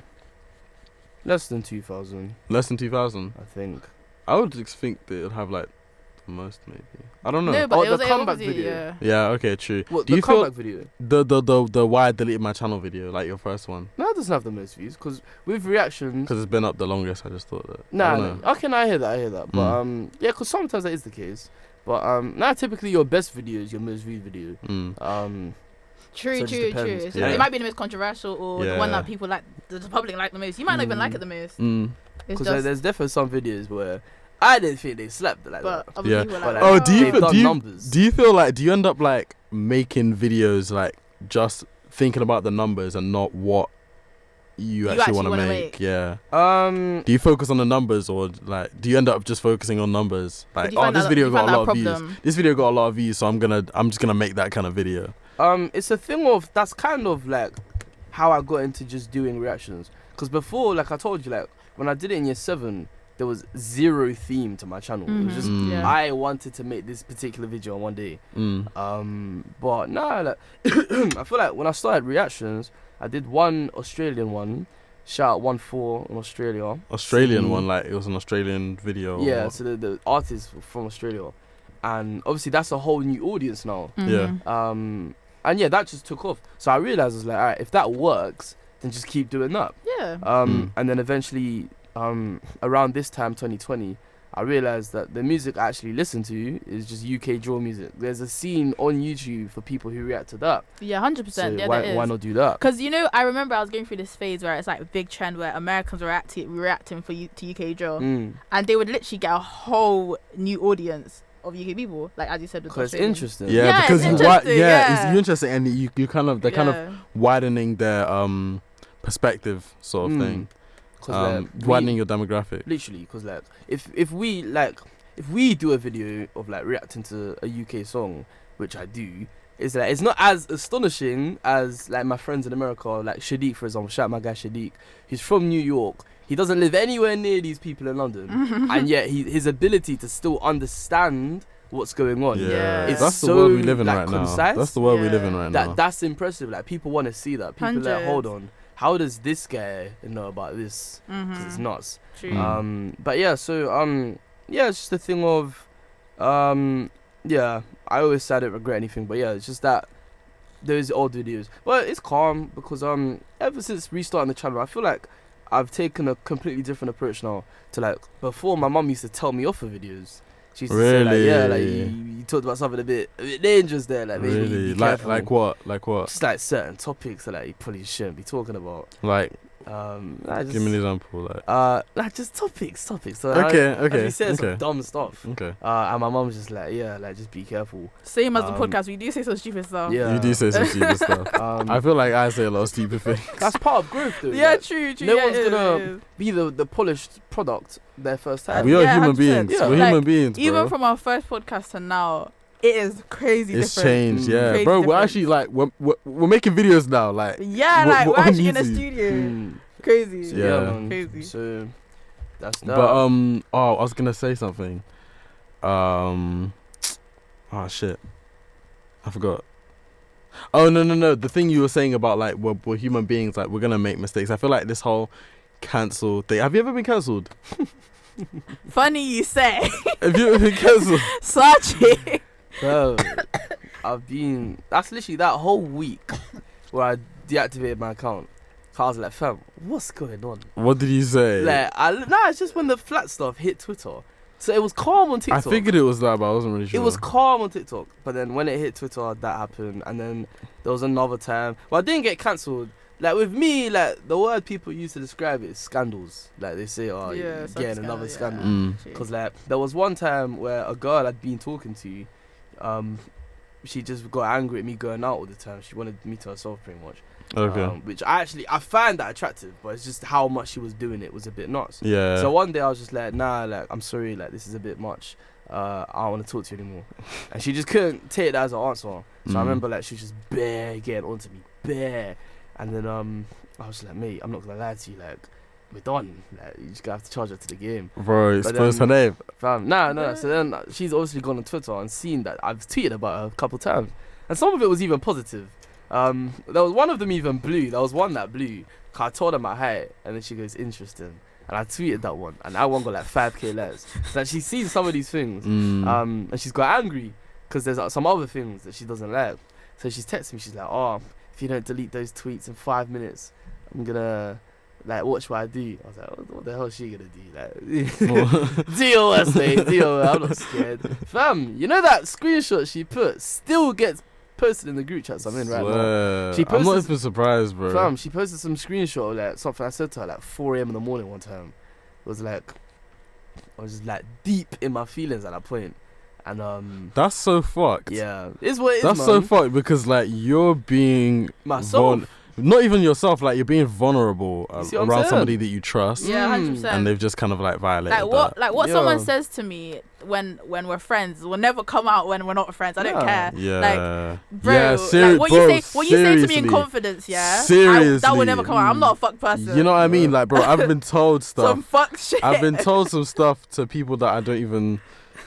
Less than 2,000. Less than 2,000? I think. I would just think that it'd have like the most maybe. I don't know. No, but it was the comeback video. Yeah, okay, true. What, do you comeback video? The why I deleted my channel video, like your first one. No, it doesn't have the most views because with reactions. Because it's been up the longest. I just thought that. Nah, okay, I hear that. But yeah, because sometimes that is the case. But typically your best video is your most viewed video. True. Yeah. It might be the most controversial or the one that people like, the public like the most. You might not even like it the most. Because there's definitely some videos where I didn't think they slapped like that. Yeah. Like, do you feel like, do you end up like making videos like just thinking about the numbers and not what you actually want to make? Yeah. Do you focus on the numbers or like do you end up just focusing on numbers? Like, this video got a lot of views. This video got a lot of views, so I'm just gonna make that kind of video. It's a thing of that's kind of like how I got into just doing reactions. Because before, like I told you, like when I did it in year 7, there was zero theme to my channel. It was just I wanted to make this particular video on one day. But nah, like I feel like when I started reactions, I did one Australian one. Shout out 1-4 in Australia. Australian one, like it was an Australian video. Yeah, so the artist from Australia, and obviously that's a whole new audience now. Yeah. And yeah, that just took off. So I realized I was like, alright, if that works, then just keep doing that. Yeah. And then eventually, around this time, 2020, I realized that the music I actually listen to is just UK drill music. There's a scene on YouTube for people who react to that. Yeah, 100%. So yeah, why not do that? Because I remember I was going through this phase where it's like a big trend where Americans were reacting to UK drill, and they would literally get a whole new audience of UK people, like as you said. Because it's interesting. Yeah, because it's interesting, and you kind of kind of widening their perspective sort of thing. Widening your demographic. Literally, because like if we do a video of like reacting to a UK song, which I do, it's like it's not as astonishing as like my friends in America, like Shadiq for example. Shout out my guy Shadiq. He's from New York. He doesn't live anywhere near these people in London, and yet his ability to still understand what's going on. It's that's the world we live in right concise. Now. That's the world we live in right now. That's impressive. Like people want to see that. People are like, hold on. How does this guy know about this? Because it's nuts. True. But yeah, so it's just a thing of I always say I don't regret anything, but yeah, it's just that those old videos. But it's calm because ever since restarting the channel, I feel like I've taken a completely different approach now to like before. My mum used to tell me off for videos. She used to say like, you talked about something a bit dangerous there, like maybe really? Be careful. Like what? Just like certain topics that like you probably shouldn't be talking about. Like Give me an example, like. Just topics. So Okay. we said some dumb stuff. Okay. And my mom's just like, just be careful. Same as the podcast, we do say some stupid stuff. Yeah. You do say some stupid stuff. I feel like I say a lot of stupid things. That's part of growth, though. Yeah, true. No one's gonna be the polished product their first time. We are human 100%. beings. Yeah. We're human beings, bro. Even from our first podcast to now, it is crazy it's different. changed, yeah, Crazy bro. We're different. actually like we're making videos now, like we're on actually in a YouTube. studio. Crazy. Yeah. Man. Crazy. So that's that. But I was gonna say something. Oh shit, I forgot. Oh no. The thing you were saying about like we're human beings, like we're gonna make mistakes. I feel like this whole cancel thing. Have you ever been cancelled? Funny you say. Have you ever been cancelled? Sachi. Bro, that's literally that whole week where I deactivated my account. I was like, fam, what's going on? What did you say? Like, it's just when the flat stuff hit Twitter. So it was calm on TikTok. I figured it was that, but I wasn't really sure. It was calm on TikTok. But then when it hit Twitter, that happened. And then there was another time. Well, I didn't get cancelled. Like, with me, like, the word people use to describe it is scandals. Like, they say, you're getting another scandal. Because, like, there was one time where a girl I'd been talking to, she just got angry at me going out all the time. She wanted me to herself, pretty much. Okay. Which I find that attractive, but it's just how much she was doing it was a bit nuts. Yeah. So one day I was just like, nah, like, I'm sorry, like, this is a bit much. I don't want to talk to you anymore. And she just couldn't take that as an answer. So I remember, like, she was just getting onto me, And then I was like, mate, I'm not gonna lie to you, like, we're done. Like, you just gotta have to charge her to the game. Bro, expose her name. Fam, no. So then she's obviously gone on Twitter and seen that I've tweeted about her a couple times, and some of it was even positive. There was one of them even blue. There was one that blew. I told her my height, and then she goes, interesting. And I tweeted that one, and that one got like 5k likes. So she's seen some of these things, and she's got angry because there's some other things that she doesn't like. So she's texting me. She's like, oh, if you don't delete those tweets in 5 minutes, I'm gonna like watch what I do. I was like, what the hell is she gonna do? Like, DOS, mate, DOS. I'm not scared. Fam, you know that screenshot she put still gets posted in the group chat I'm in right now. I'm not even surprised, bro. Fam, she posted some screenshot of like something I said to her like 4 a.m. in the morning one time. It was like, I was just like deep in my feelings at that point. And that's so fucked. Yeah, it's what it is. That's man. so fucked because like you're being myself. Not even yourself, like you're being vulnerable around somebody that you trust. Yeah, 100%. And they've just kind of like violated what someone says to me when we're friends will never come out when we're not friends. I don't care. Yeah. Like, bro, like what you say to me in confidence, seriously, that will never come out. I'm not a fuck person. You know what I mean? Like, bro, I've been told stuff. Some fuck shit. I've been told some stuff to people that I don't even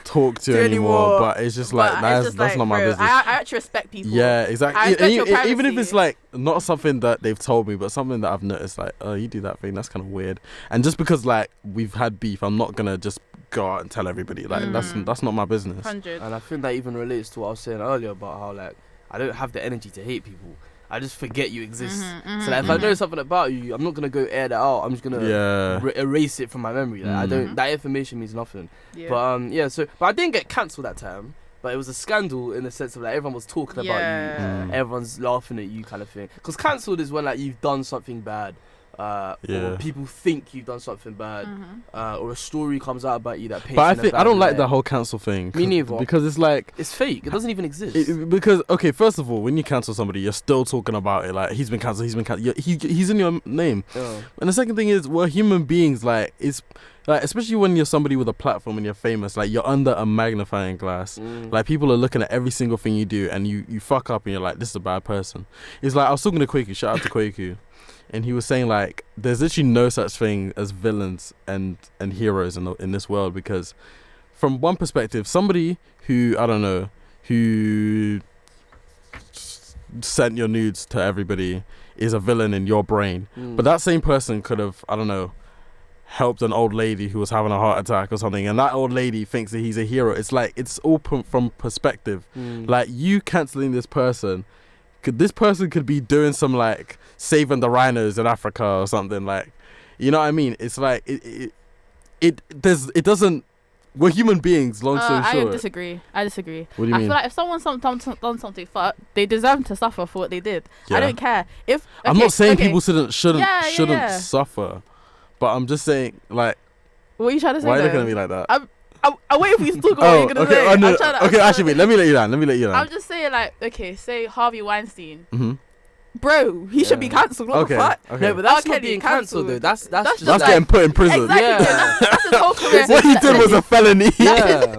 talk to anymore, but it's just like that's not my business. I actually respect people. Yeah, exactly. Even if it's privacy. like not something that they've told me, but something that I've noticed, like, oh, you do that thing, that's kind of weird. And just because like we've had beef, I'm not gonna just go out and tell everybody. Like that's not my business. 100. And I think that even relates to what I was saying earlier about how like I don't have the energy to hate people. I just forget you exist. So like, if I know something about you, I'm not gonna go air that out. I'm just gonna erase it from my memory. Like, I don't. That information means nothing. Yeah. But but I didn't get cancelled that time. But it was a scandal in the sense of like everyone was talking about you, everyone's laughing at you, kind of thing. Because cancelled is when like you've done something bad. Or people think you've done something bad, or a story comes out about you that paints. But I don't like that whole cancel thing. Me neither. Because it's like it's fake. It doesn't even exist. Because okay, first of all, when you cancel somebody, you're still talking about it. Like he's been cancelled. He's in your name. And the second thing is, we're human beings. Like it's like, especially when you're somebody with a platform and you're famous, like you're under a magnifying glass. Like people are looking at every single thing you do, and you fuck up and you're like, this is a bad person. It's like I was talking to Kwaku. Shout out to Kwaku. And he was saying like there's literally no such thing as villains and heroes in this world, because from one perspective, somebody who I don't know who sent your nudes to everybody is a villain in your brain, but that same person could have, I don't know, helped an old lady who was having a heart attack or something, and that old lady thinks that he's a hero. It's like it's all from perspective. Like you cancelling this person, this person could be doing some like saving the rhinos in Africa or something, like, you know what I mean? It's like it doesn't we're human beings. Long story short. I disagree. What do you mean? I feel like if someone's done something fucked, they deserve to suffer for what they did. Yeah. I don't care if. I'm not saying people shouldn't Yeah. suffer, but I'm just saying like. What are you trying to say? Why are you looking at me like that? I'm waiting for you to talk about what you're gonna say. Actually, wait. Let me let you down. I'm just saying, like, okay, say Harvey Weinstein. Mm-hmm. Bro, he should be cancelled. What the fuck? Okay. No, but that's not being cancelled though. That's just getting put in prison. Exactly. Yeah. That's his whole career. What he did was a felony.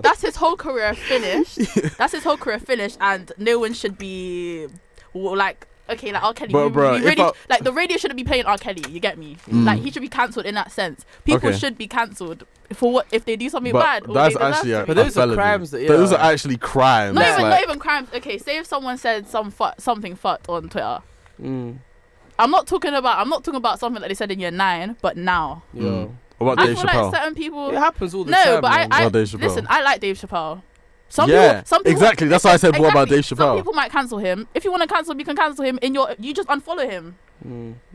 That's his whole career finished. That's his whole career finished, and no one should be like. Okay, like R. Kelly, like the radio shouldn't be playing R. Kelly. You get me? Like he should be cancelled in that sense. People should be cancelled for what if they do something bad. Or that's they actually but those are crimes. Those are actually crimes. Not even crimes. Okay, say if someone said something fucked on Twitter. I'm not talking about something that they said in year 9, but now. Yeah. What about Dave Chappelle? Chappelle? Like certain people. It happens all the time. No, but I listen. I like Dave Chappelle. Some people, exactly. That's why I said what about Dave Chappelle. Some people might cancel him. If you want to cancel him, you can cancel him. You just unfollow him.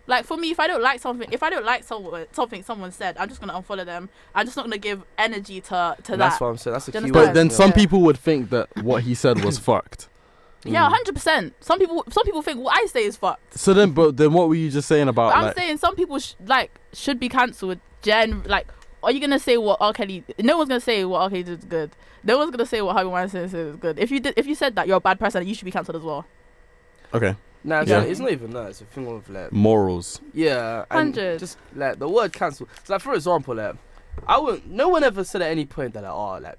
Like for me, if I don't like something, something someone said, I'm just gonna unfollow them. I'm just not gonna give energy to that. That's what I'm saying. That's a key. But then some people would think that what he said was fucked. Yeah, 100%. Some people think what I say is fucked. So then, but then what were you just saying about? I'm saying some people should be cancelled. Are you gonna say what R. Kelly? No one's gonna say what R. Kelly did is good. No one's gonna say what Harvey Weinstein is good. If you said that, you're a bad person. You should be cancelled as well. Okay. Nah, it's not even that. It's a thing of like morals. Yeah, and 100. just like the word cancel. So like for example, like no one ever said at any point that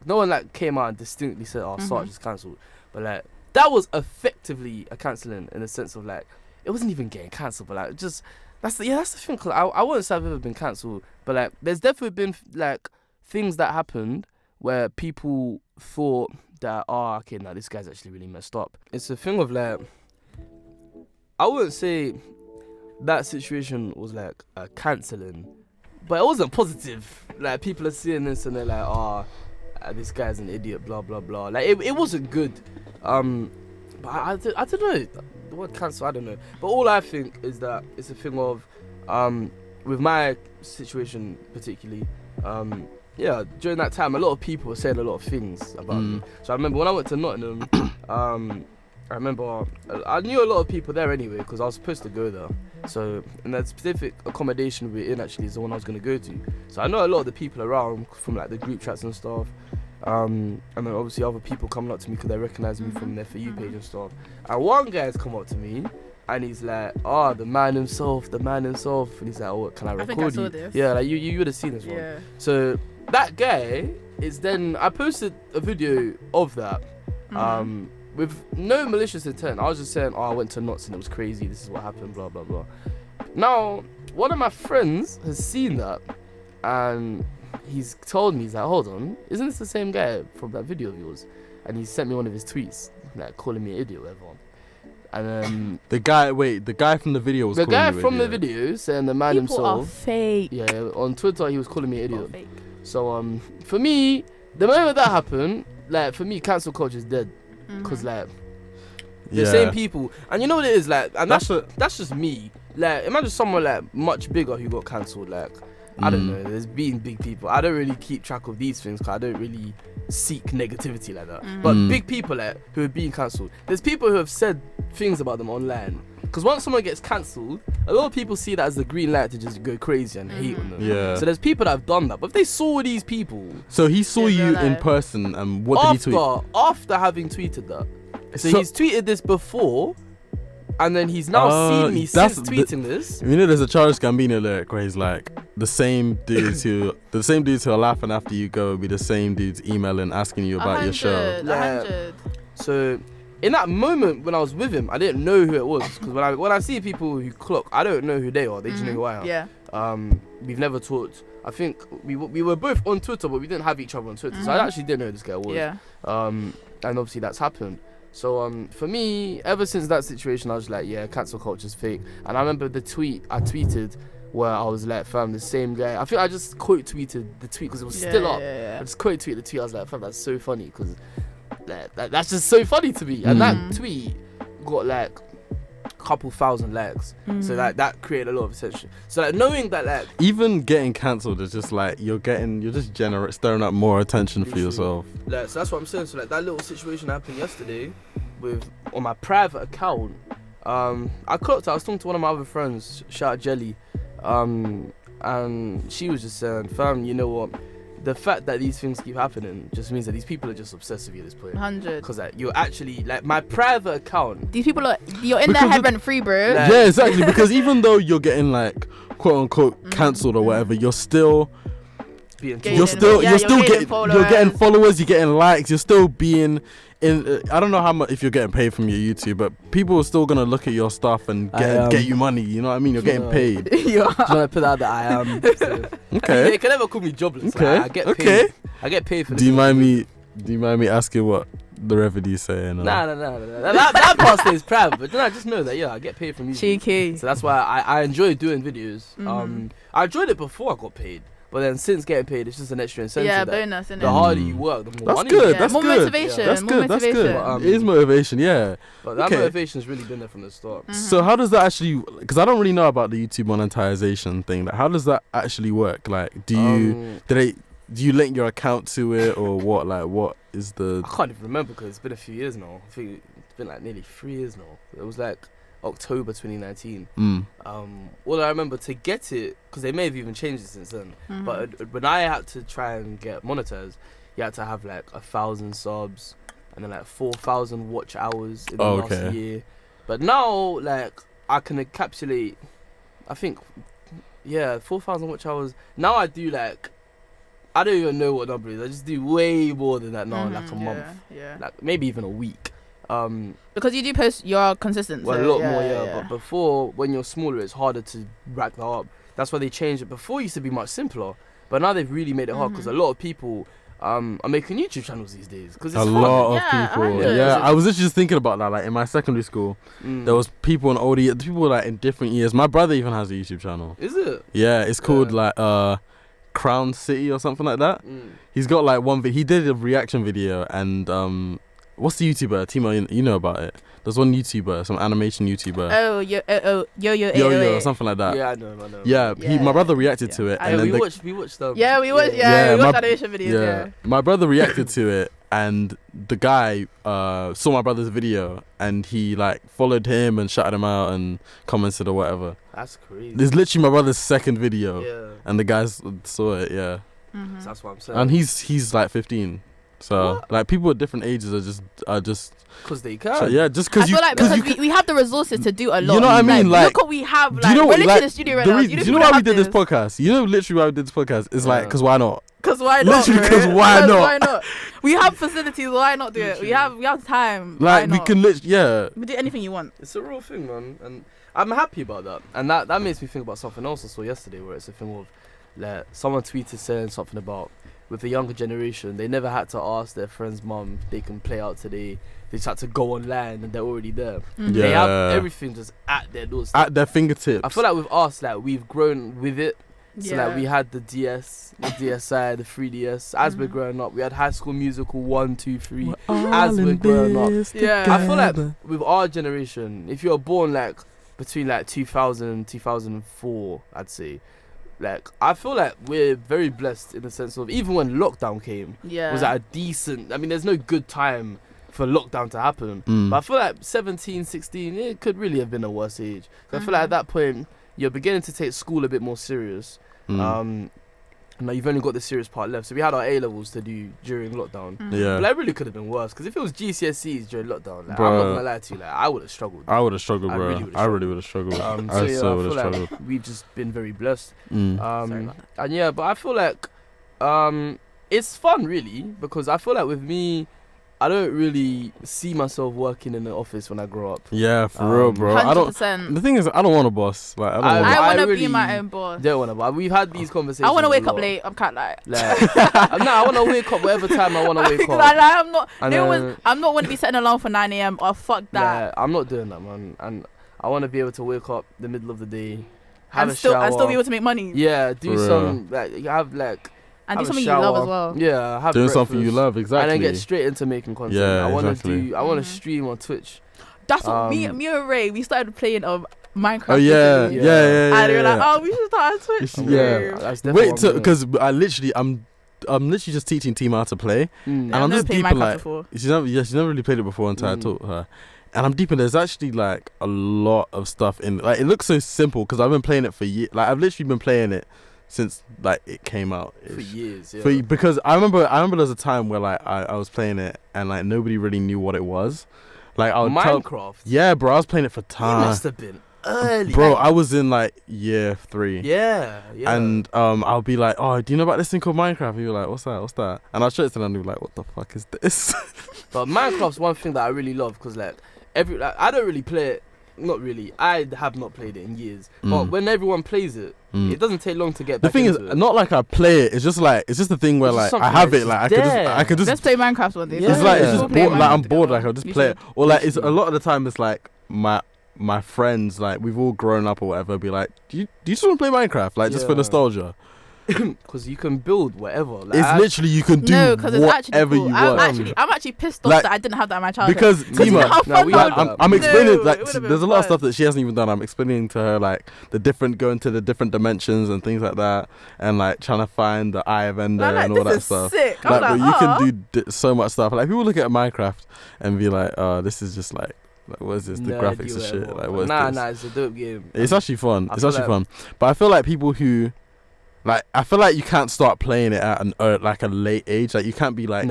no one came out and distinctly said SARCHIE'S is cancelled, but like that was effectively a cancelling in the sense of like it wasn't even getting cancelled, but like just that's the thing. Cause I wouldn't say I've ever been cancelled, but like there's definitely been like things that happened where people thought that okay, now this guy's actually really messed up. It's a thing of like I wouldn't say that situation was like a cancelling, but it wasn't positive. Like people are seeing this and they're like, this guy's an idiot, blah blah blah. Like it wasn't good. But I don't know. The word cancel, I don't know. But all I think is that it's a thing of with my situation particularly, during that time a lot of people were saying a lot of things about me. So I remember when I went to Nottingham, I remember I knew a lot of people there anyway because I was supposed to go there. So, and that specific accommodation we're in actually is the one I was going to go to. So I know a lot of the people around from like the group chats and stuff. And then obviously other people coming up to me because they recognize me from their For You page and stuff. And one guy's come up to me and he's like, the man himself. And he's like, can I record think I saw you? this. Yeah, like you would have seen this one. Yeah. So that guy is then, I posted a video of that. With no malicious intent. I was just saying, I went to Knots and it was crazy. This is what happened, blah, blah, blah. Now, one of my friends has seen that and he's told me, he's like, hold on, isn't this the same guy from that video of yours? And he sent me one of his tweets, like calling me an idiot or whatever. And the guy from the video was the calling guy you from idiot. the video saying the man People himself. are fake. Yeah, on Twitter he was calling me an idiot. Fake. So for me, the moment that happened, like for me, cancel culture is dead. Cause like the same people, and you know what it is like, and that's just me. Like imagine someone like much bigger who got cancelled. Like I don't know. There's been big people. I don't really keep track of these things because I don't really seek negativity like that. But big people like who are being cancelled. There's people who have said things about them online. Because once someone gets cancelled, a lot of people see that as the green light to just go crazy and hate on them. Yeah. So there's people that have done that. But if they saw these people, so he saw you in person, and what did he tweet? After having tweeted that. So he's tweeted this before, and then he's now seen me since tweeting this. You know, there's a Charles Gambino lyric where he's like, the same dudes who are laughing after you go will be the same dudes emailing asking you about your show. 100. So in that moment when I was with him, I didn't know who it was because when I see people who clock, I don't know who they are. They just know who I am. Yeah. We've never talked. I think we were both on Twitter, but we didn't have each other on Twitter. So I actually didn't know who this guy was. Yeah. And obviously that's happened. So for me, ever since that situation, I was like, yeah, cancel culture's fake. And I remember the tweet I tweeted where I was like, fam, the same guy. I think I just quote tweeted the tweet because it was still up. I just quote tweeted the tweet. I was like, fam, that's so funny because that's just so funny to me. And that tweet got like couple thousand likes. So like that created a lot of attention. So like knowing that like even getting cancelled is just like you're just stirring up more attention for yourself. Like, so that's what I'm saying. So like that little situation happened yesterday on my private account. I clocked it. I was talking to one of my other friends, shout out Jelly, and she was just saying, fam, you know what? The fact that these things keep happening just means that these people are just obsessed with you at this point. 100. Because like, you're actually like my private account. These people you're in their head rent free, bro. Like, yeah, exactly. Because even though you're getting like quote unquote cancelled or whatever, you're still getting followers, you're getting likes, you're still being in. I don't know how much if you're getting paid from your YouTube, but people are still gonna look at your stuff and get you money. You know what I mean? You're getting paid. Do you want to put out that I am? Okay. You can never call me jobless. Okay. Like, I get paid. I get paid for this. Do you mind me asking what the revenue's saying? Nah. That part stays private, but then I just know that I get paid from YouTube. Cheeky. So that's why I enjoy doing videos. I enjoyed it before I got paid. But then since getting paid, it's just an extra incentive. Yeah, bonus, innit? The harder you work, the more money good, you get. that's more good. Motivation. That's more good. motivation. That's good. It is motivation, yeah. But that motivation's really been there from the start. So how does that actually? Because I don't really know about the YouTube monetization thing. Like, how does that actually work? Like, do you link your account to it or what? Like, what is the? I can't even remember because it's been a few years now. I think it's been like nearly 3 years now. It was like October 2019. All I remember to get it, because they may have even changed it since then, but when I had to try and get monetized, you had to have like 1,000 subs and then like 4,000 watch hours in the last year. But now like I can encapsulate, I think 4,000 watch hours. Now I do like, I don't even know what number it is. I just do way more than that now, like a month, like maybe even a week. Because you do post, you're consistent. Well, a lot more, but before, when you're smaller, it's harder to rack that up. That's why they changed it. Before it used to be much simpler, but now they've really made it hard because a lot of people are making YouTube channels these days. Because it's a fun. lot of people. Yeah, I was literally just thinking about that. Like in my secondary school, there was people in older years, people like in different years. My brother even has a YouTube channel. Is it? Yeah, it's called like Crown City or something like that. He's got like he did a reaction video and what's the YouTuber? Timo, you know about it. There's one YouTuber, some animation YouTuber. Yo, or something like that. Yeah, I know. Yeah, my brother reacted to it. And we watched them. Yeah, we watched animation videos, yeah. My brother reacted to it, and the guy saw my brother's video, and he like followed him and shouted him out and commented or whatever. That's crazy. It's literally my brother's second video, and the guys saw it, So that's what I'm saying. And he's like 15. So like people at different ages are just because they can. Yeah, just because I feel like because we have the resources to do a lot. You know what I mean? Like look what we have. Like, do you know what? We're literally in the studio right now. Do you know why we did this podcast? You know literally why we did this podcast? It's like because why not? Because why not? Literally because why not? Why not? We have facilities. Why not do it? We have time. Like we can literally we do anything you want. It's a real thing, man, and I'm happy about that. And that makes me think about something else I saw yesterday, where it's a thing of like someone tweeted saying something about, with the younger generation, they never had to ask their friend's mum if they can play out today. They just had to go online and they're already there. They have everything just at their doorstep, at their fingertips. I feel like with us, like we've grown with it. So like we had the DS, the DSi, the 3DS. As we're growing up, we had High School Musical 1, 2, 3. As we're growing up, I feel like with our generation, if you're born like between like 2000 and 2004, I'd say. Like I feel like we're very blessed in the sense of even when lockdown came, was at a decent. I mean, there's no good time for lockdown to happen, but I feel like 17, 16, it could really have been a worse age. I feel like at that point you're beginning to take school a bit more serious. Now you've only got the serious part left. So we had our A levels to do during lockdown. Yeah, but that really could have been worse because if it was GCSEs during lockdown, like, I'm not gonna lie to you, like I would have struggled. I would have struggled, bro. I really would have struggled. I so would have struggled. Like we've just been very blessed. And but I feel like it's fun really because I feel like with me, I don't really see myself working in the office when I grow up. Yeah, for real, bro. 100%. The thing is, I don't want a boss. Like, I want to be my own boss. Don't want to. But we've had these conversations. I want to wake up late. I'm kind of like. No, I want to wake up whatever time I want to wake up. I'm not. I'm not want to be setting an alarm for 9 a.m. Oh fuck that. I'm not doing that, man. And I want to be able to wake up the middle of the day, have and a shower, and still be able to make money. Yeah, do some have like. And do something you love as well. Yeah, have doing something you love, exactly. And then get straight into making content. Yeah, I want to stream on Twitch. That's what me and Ray, we started playing Minecraft. Oh yeah. And we were like, oh, we should start a Twitch. Yeah. Wait, because I'm literally just teaching Tima how to play, and I'm just deep in like she's never really played it before until I taught her, and I'm deep in. There's actually like a lot of stuff in like it looks so simple because I've been playing it for years. Like I've literally been playing it since like it came out for years. Yeah. Because I remember there was a time where like I was playing it and like nobody really knew what it was. Like I would Minecraft. Yeah, bro, I was playing it for time. You must have been early. Bro, I was in like year 3. Yeah. And I'll be like, oh, do you know about this thing called Minecraft? And you're like, what's that? And I'll show it to them and they'll be like, what the fuck is this? But Minecraft's one thing that I really love because like I don't really play it. Not really. I have not played it in years. But when everyone plays it, it doesn't take long to get back into it. The thing is, not like I play it. It's just the thing where like I have it. Like I could just. Let's play Minecraft one day. It's like it's just like I'm bored. Like I'll just play it. Or like it's a lot of the time it's like my friends, like we've all grown up or whatever, be like, do you just want to play Minecraft, like just for nostalgia? Because you can build whatever. Like, it's literally you can do whatever you want. I'm actually pissed off that I didn't have that in my childhood. Because Tima, I'm explaining like there's a lot of stuff that she hasn't even done. I'm explaining to her like going to the different dimensions and things like that, and like trying to find the Eye of Ender and all that stuff. Sick. Like, but you can do so much stuff. Like people look at Minecraft and be like, oh, this is just like what is this? The graphics and shit. Like what is this? Nah, it's a dope game. It's actually fun. Fun. But I feel like people who like, I feel like you can't start playing it at like a late age. Like you can't be like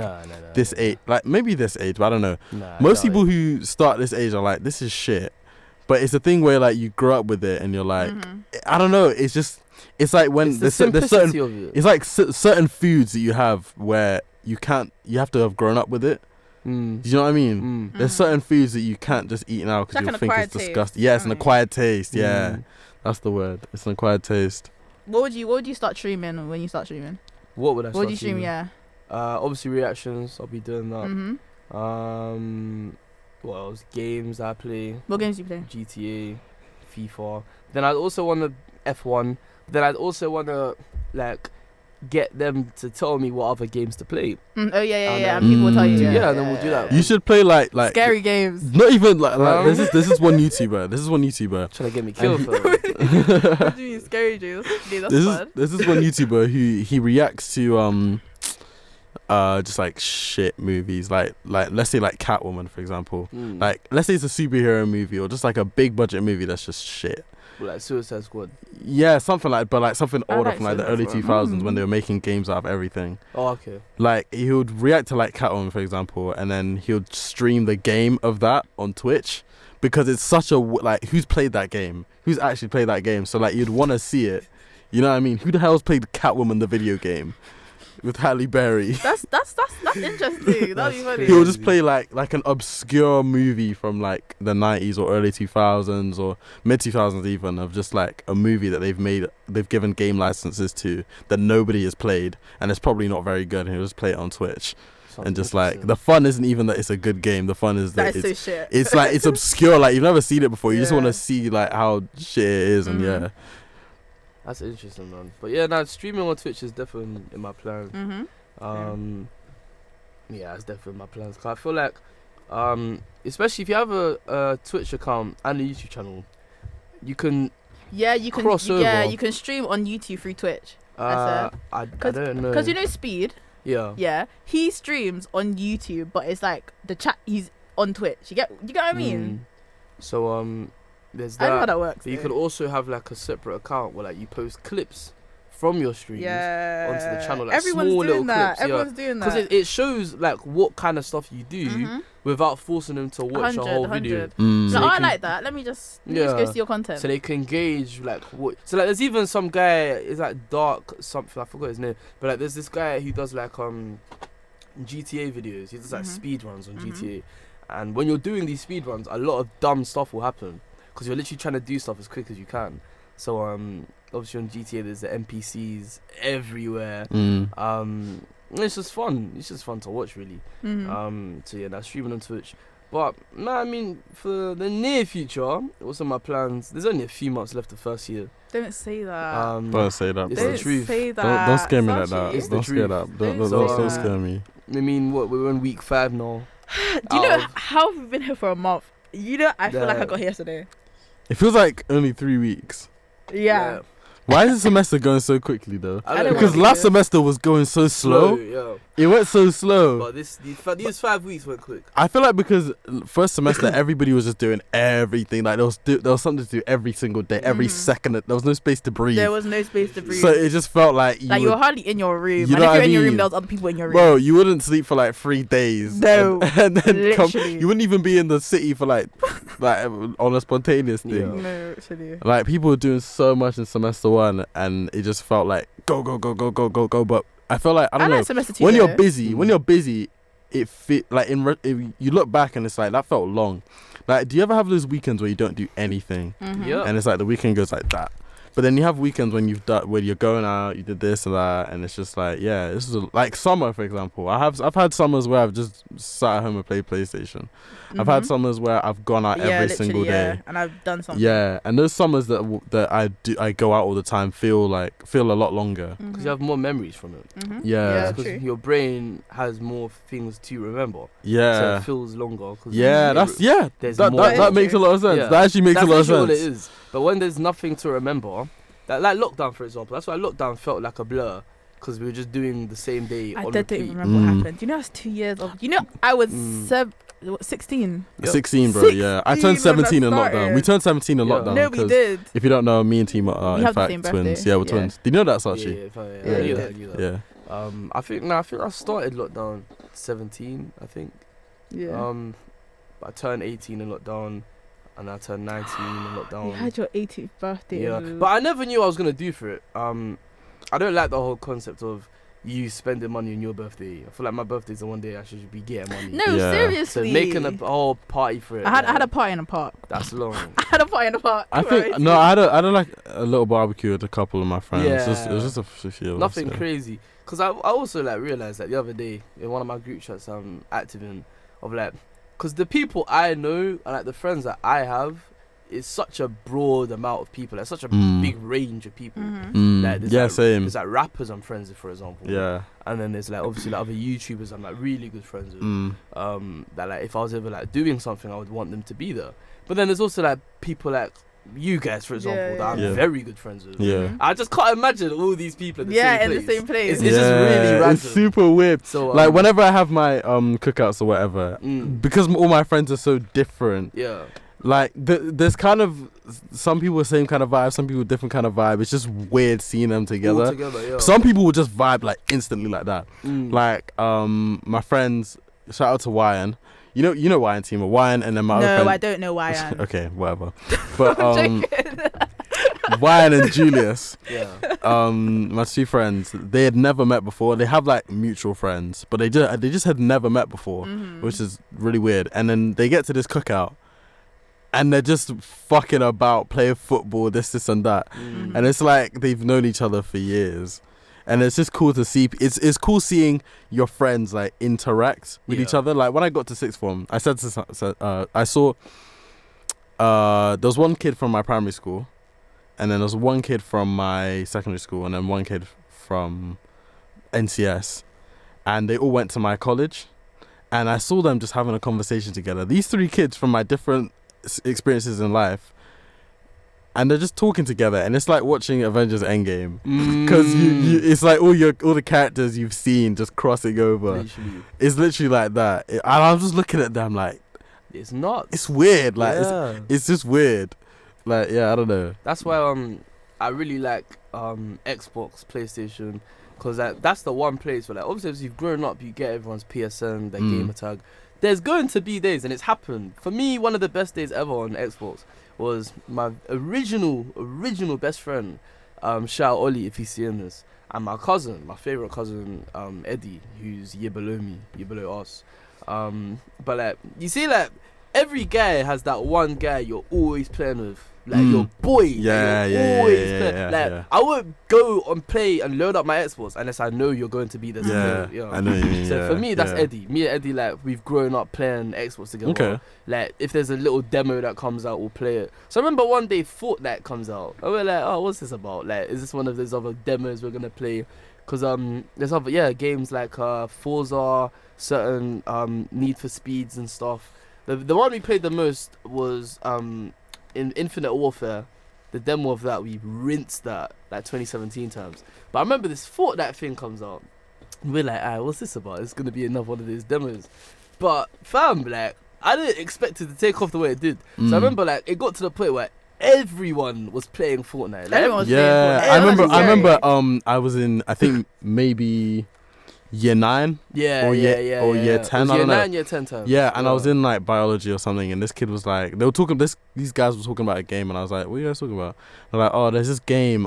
this age. Like maybe this age, but I don't know. Most people who start this age are like, this is shit. But it's a thing where like you grow up with it and you're like, I don't know. It's like when there's certain. It's like certain foods that you have where you have to have grown up with it. Do you know what I mean? There's certain foods that you can't just eat now because you'll think it's disgusting. Yeah, it's an acquired taste. Yeah, that's the word. It's an acquired taste. What would you start streaming when you start streaming? What would I? What would you stream? Yeah. Obviously reactions. I'll be doing that. What else? Games I play. What games do you play? GTA, FIFA. Then I'd also want to F1. Then I'd also want to like get them to tell me what other games to play. Oh yeah. People will tell you. Yeah, then we'll do that. You should play like scary games. Not even like this is one YouTuber. Trying to get me killed. What do you mean scary games? This is one YouTuber who he reacts to just like shit movies, like let's say like Catwoman for example. Like let's say it's a superhero movie or just like a big budget movie that's just shit. Like Suicide Squad. Yeah, something like, but like something older from like the early 2000s when they were making games out of everything. Oh, okay. Like he would react to like Catwoman for example, and then he would stream the game of that on Twitch because it's such a like who's played that game? Who's actually played that game? So like you'd want to see it. You know what I mean? Who the hell's played Catwoman the video game? With Halle Berry. That's interesting. That'd be funny. He'll just play like an obscure movie from like the 90s or early 2000s or mid 2000s even, of just like a movie that they've given game licenses to that nobody has played and it's probably not very good, and he'll just play it on Twitch. And just like the fun isn't even that it's a good game. The fun is that it's so shit. It's like it's obscure. Like you've never seen it before. You just want to see like how shit it is, and yeah. That's interesting, man. But yeah, now streaming on Twitch is definitely in my plans. Yeah, it's definitely in my plans. Cause I feel like, especially if you have a Twitch account and a YouTube channel, you can cross over. Yeah, you can stream on YouTube through Twitch. I don't know. Because you know Speed. Yeah. Yeah, he streams on YouTube, but it's like the chat. He's on Twitch. You get what I mean? So there's that. I know how that works. But you could also have like a separate account where like you post clips from your streams onto the channel. Like everyone's small doing little that. clips. Everyone's doing that. Because it shows like what kind of stuff you do without forcing them to watch a whole video. So I like that. Let me just go see your content. So they can gauge like what. So like there's even some guy, is like Dark something, I forgot his name. But like there's this guy who does like GTA videos. He does like speed runs on GTA. And when you're doing these speed runs, a lot of dumb stuff will happen. Because you're literally trying to do stuff as quick as you can. So obviously on GTA there's the NPCs everywhere. It's just fun. It's just fun to watch really. So yeah, that's streaming on Twitch. But no, I mean for the near future, what's on my plans? There's only a few months left the first year. Don't say that. Don't say that. It's the truth. Say that. Don't scare me like that. It's Don't scare that. Don't scare me. I mean, we're in week 5 now. Do you know how we've been here for a month I feel like I got here yesterday. It feels like only 3 weeks. Yeah. Why is the semester going so quickly though? I don't know. Because last semester was going so slow. Yeah. It went so slow. But these 5 weeks went quick. I feel like because first semester everybody was just doing everything. Like there was something to do every single day, every second. There was no space to breathe. There was no space to breathe. So it just felt like you were hardly in your room. You And know if you're what in I your room, mean? there was other people in your room. Bro, you wouldn't sleep for like 3 days. No, and then literally. you wouldn't even be in the city for like on a spontaneous thing. Yeah. No, actually. Like people were doing so much in semester 1, and it just felt like go. But I felt like I don't know. Semester 2 When though. you're busy, it fit like if you look back and it's like that felt long. Like, do you ever have those weekends where you don't do anything, Yeah. and it's like the weekend goes like that? But then you have weekends when where you're going out, you did this and that, and it's just like, yeah, this is like summer, for example. I've had summers where I've just sat at home and played PlayStation. I've had summers where I've gone out every single day. And I've done something. Yeah, and those summers that I go out all the time feel a lot longer. Because you have more memories from it. Yeah. Because true. your brain has more things to remember. So Yeah. it feels longer. Yeah, there's that more. that makes a lot of sense. Yeah. That actually makes That's a lot of literally sense. all it is. But when there's nothing to remember, like lockdown, for example, that's why lockdown felt like a blur. Because we were just doing the same day I on don't even repeat. remember what happened. Do you know that's 2 years of... I was 16. 16, bro. Yeah, I turned 17 in lockdown. started. We turned 17 in Yeah. lockdown. No, we 'cause did. If you don't know, me and Tima are We in have the fact same twins. birthday. Yeah, we're Yeah. twins. Did you know that, Yeah, Sachi? I knew that. Yeah. I think I started lockdown 17. I think. Yeah. I turned 18 in lockdown, and I turned 19 in lockdown. You had your 18th birthday. Yeah, but I never knew what I was gonna do for it. I don't like the whole concept of you spending money on your birthday. I feel like my birthday's the one day I should be getting money. No, Yeah. So seriously. making a whole party for it. I had a party in a park. That's long. I had a party in a park. I think no, I had like a little barbecue with a couple of my friends. Yeah. It was just a few of us, Nothing yeah. crazy. Cause I also like realized that the other day in one of my group chats I'm active in, of like, cause the people I know and like the friends that I have is such a broad amount of people. Like such a big range of people. Like, there's Same. There's like rappers I'm friends with, for example. Yeah. And then there's like obviously like other YouTubers I'm like really good friends with. That like if I was ever like doing something, I would want them to be there. But then there's also like people like you guys, for example, that I'm very good friends with. Yeah. I just can't imagine all these people in the same place. in the same place. It's just really random. It's super weird. So Like whenever I have my cookouts or whatever, because all my friends are so different. Yeah. Like there's kind of some people with same kind of vibe, some people with different kind of vibe. It's just weird seeing them together. All together, yeah. Some people will just vibe like instantly like that. Like my friends, shout out to Ryan. You know Ryan team or Ryan, and then my other friend. No, I don't know why. Okay, whatever. But Ryan and Julius, my 2 friends, they had never met before. They have like mutual friends, but they just had never met before, which is really weird. And then they get to this cookout, and they're just fucking about, playing football, this and that, and it's like they've known each other for years. And it's just cool to see. It's cool seeing your friends like interact with each other. Like when I got to sixth form, I said to I saw there was one kid from my primary school, and then there was one kid from my secondary school, and then one kid from NCS, and they all went to my college, and I saw them just having a conversation together. These 3 kids from my different experiences in life. And they're just talking together, and it's like watching Avengers Endgame, because it's like all the characters you've seen just crossing over. Literally. It's literally like that. And I'm just looking at them like, it's nuts. it's weird. Like Yeah. it's just weird. Like I don't know. That's why I really like Xbox, PlayStation, because that's the one place where like obviously as you've grown up, you get everyone's PSN, their gamer tag. There's going to be days, and it's happened. For me, one of the best days ever on Xbox was my original best friend, shout out Ollie if he's seeing this, and my cousin, my favourite cousin, Eddie, who's year below me, year below us. But like, you see, like, every guy has that one guy you're always playing with. Like your boy, I won't go and play and load up my Xbox unless I know you're going to be there. I know what you mean. So for me, that's Eddie. Me and Eddie, like, we've grown up playing Xbox together. Okay. Like, if there's a little demo that comes out, we'll play it. So I remember one day Fortnite comes out, and we're like, oh, what's this about? Like, is this one of those other demos we're gonna play? Because there's other games like Forza, certain Need for Speeds and stuff. The one we played the most was in Infinite Warfare. The demo of that, we rinsed that like 2017 times. But I remember this Fortnite thing comes out. We're like, alright, what's this about? It's gonna be another one of these demos. But fam, like, I didn't expect it to take off the way it did. So I remember like it got to the point where everyone was playing Fortnite. Like, Everyone was playing Fortnite. I remember I was in, I think maybe year 9 or year 10. I don't know. Year 9, year 10 times. Yeah, and I was in like biology or something, and this kid was like, these guys were talking about a game, and I was like, what are you guys talking about? They're like, oh, there's this game,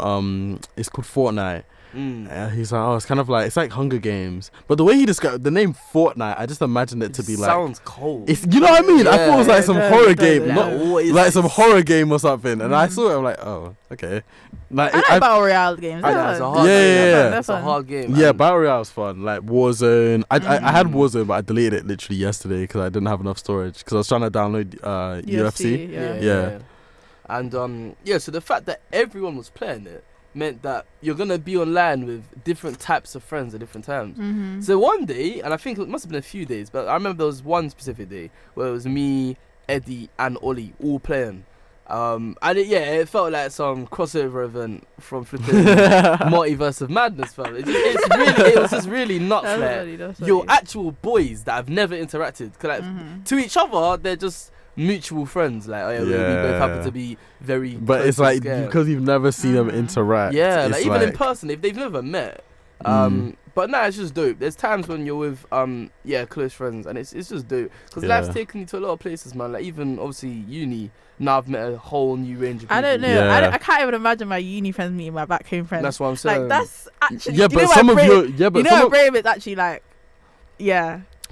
it's called Fortnite. He's like, oh, it's like Hunger Games, but the way he described the name Fortnite, I just imagined it to be like, sounds cold. It's, you know what I mean? I thought it was like some horror game, like, not like some horror game or something. And I saw it, I'm like, oh, okay. Like, I like battle royale games. It's a hard game. That's a hard game. Yeah, battle royale's fun. Like Warzone. I had Warzone, but I deleted it literally yesterday because I didn't have enough storage. Because I was trying to download UFC. Yeah. And so the fact that everyone was playing it meant that you're gonna be online with different types of friends at different times. So one day, and I think it must have been a few days, but I remember there was one specific day where it was me, Eddie, and Ollie all playing. And it felt like some crossover event from flipping Multiverse of Madness, fam. It was just really nuts. That's your actual boys that have never interacted, to each other, they're just mutual friends. Like, we both happen to be very. But it's like because you've never seen them interact. Yeah, like even in person, if they've never met. But it's just dope. There's times when you're with close friends, and it's just dope because life's taken you to a lot of places, man. Like even obviously uni. Now I've met a whole new range of people. I don't know. I can't even imagine my uni friends meeting my back home friends. That's what I'm saying. Like that's actually Brave it's actually like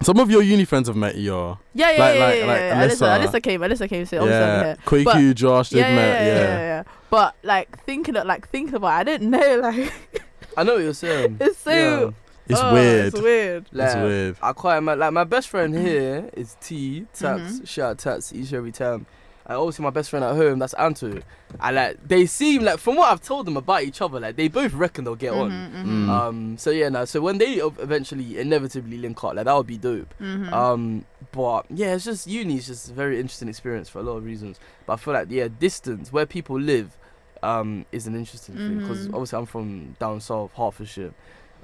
some of your uni friends have met your like Alyssa came so obviously Quaku, Josh, they've met. But like thinking about it, I didn't know like I know what you're saying. It's so It's weird. It's weird. Like, it's weird. I quite imagine, like my best friend here is T Tats. Shout out Tats each every time. And obviously my best friend at home, that's Antu. And like they seem like, from what I've told them about each other, like they both reckon they'll get on. So when they eventually inevitably link up, like that would be dope. But yeah, it's just uni's just a very interesting experience for a lot of reasons. But I feel like distance where people live is an interesting thing because obviously I'm from down south, Hertfordshire.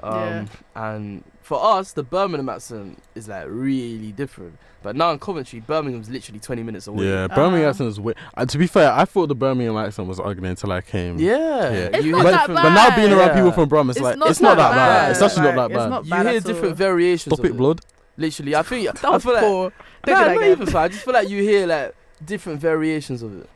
And for us, the Birmingham accent is like really different. But now in Coventry, Birmingham's literally 20 minutes away. Yeah, Birmingham accent is weird. To be fair, I thought the Birmingham accent was ugly until I came. It's not that bad. But now being around people from Brum, it's not that bad. It's actually not that bad. Not bad. You hear different variations. Stop it, blood. Literally, I feel like not even so. I just feel like you hear like different variations of it.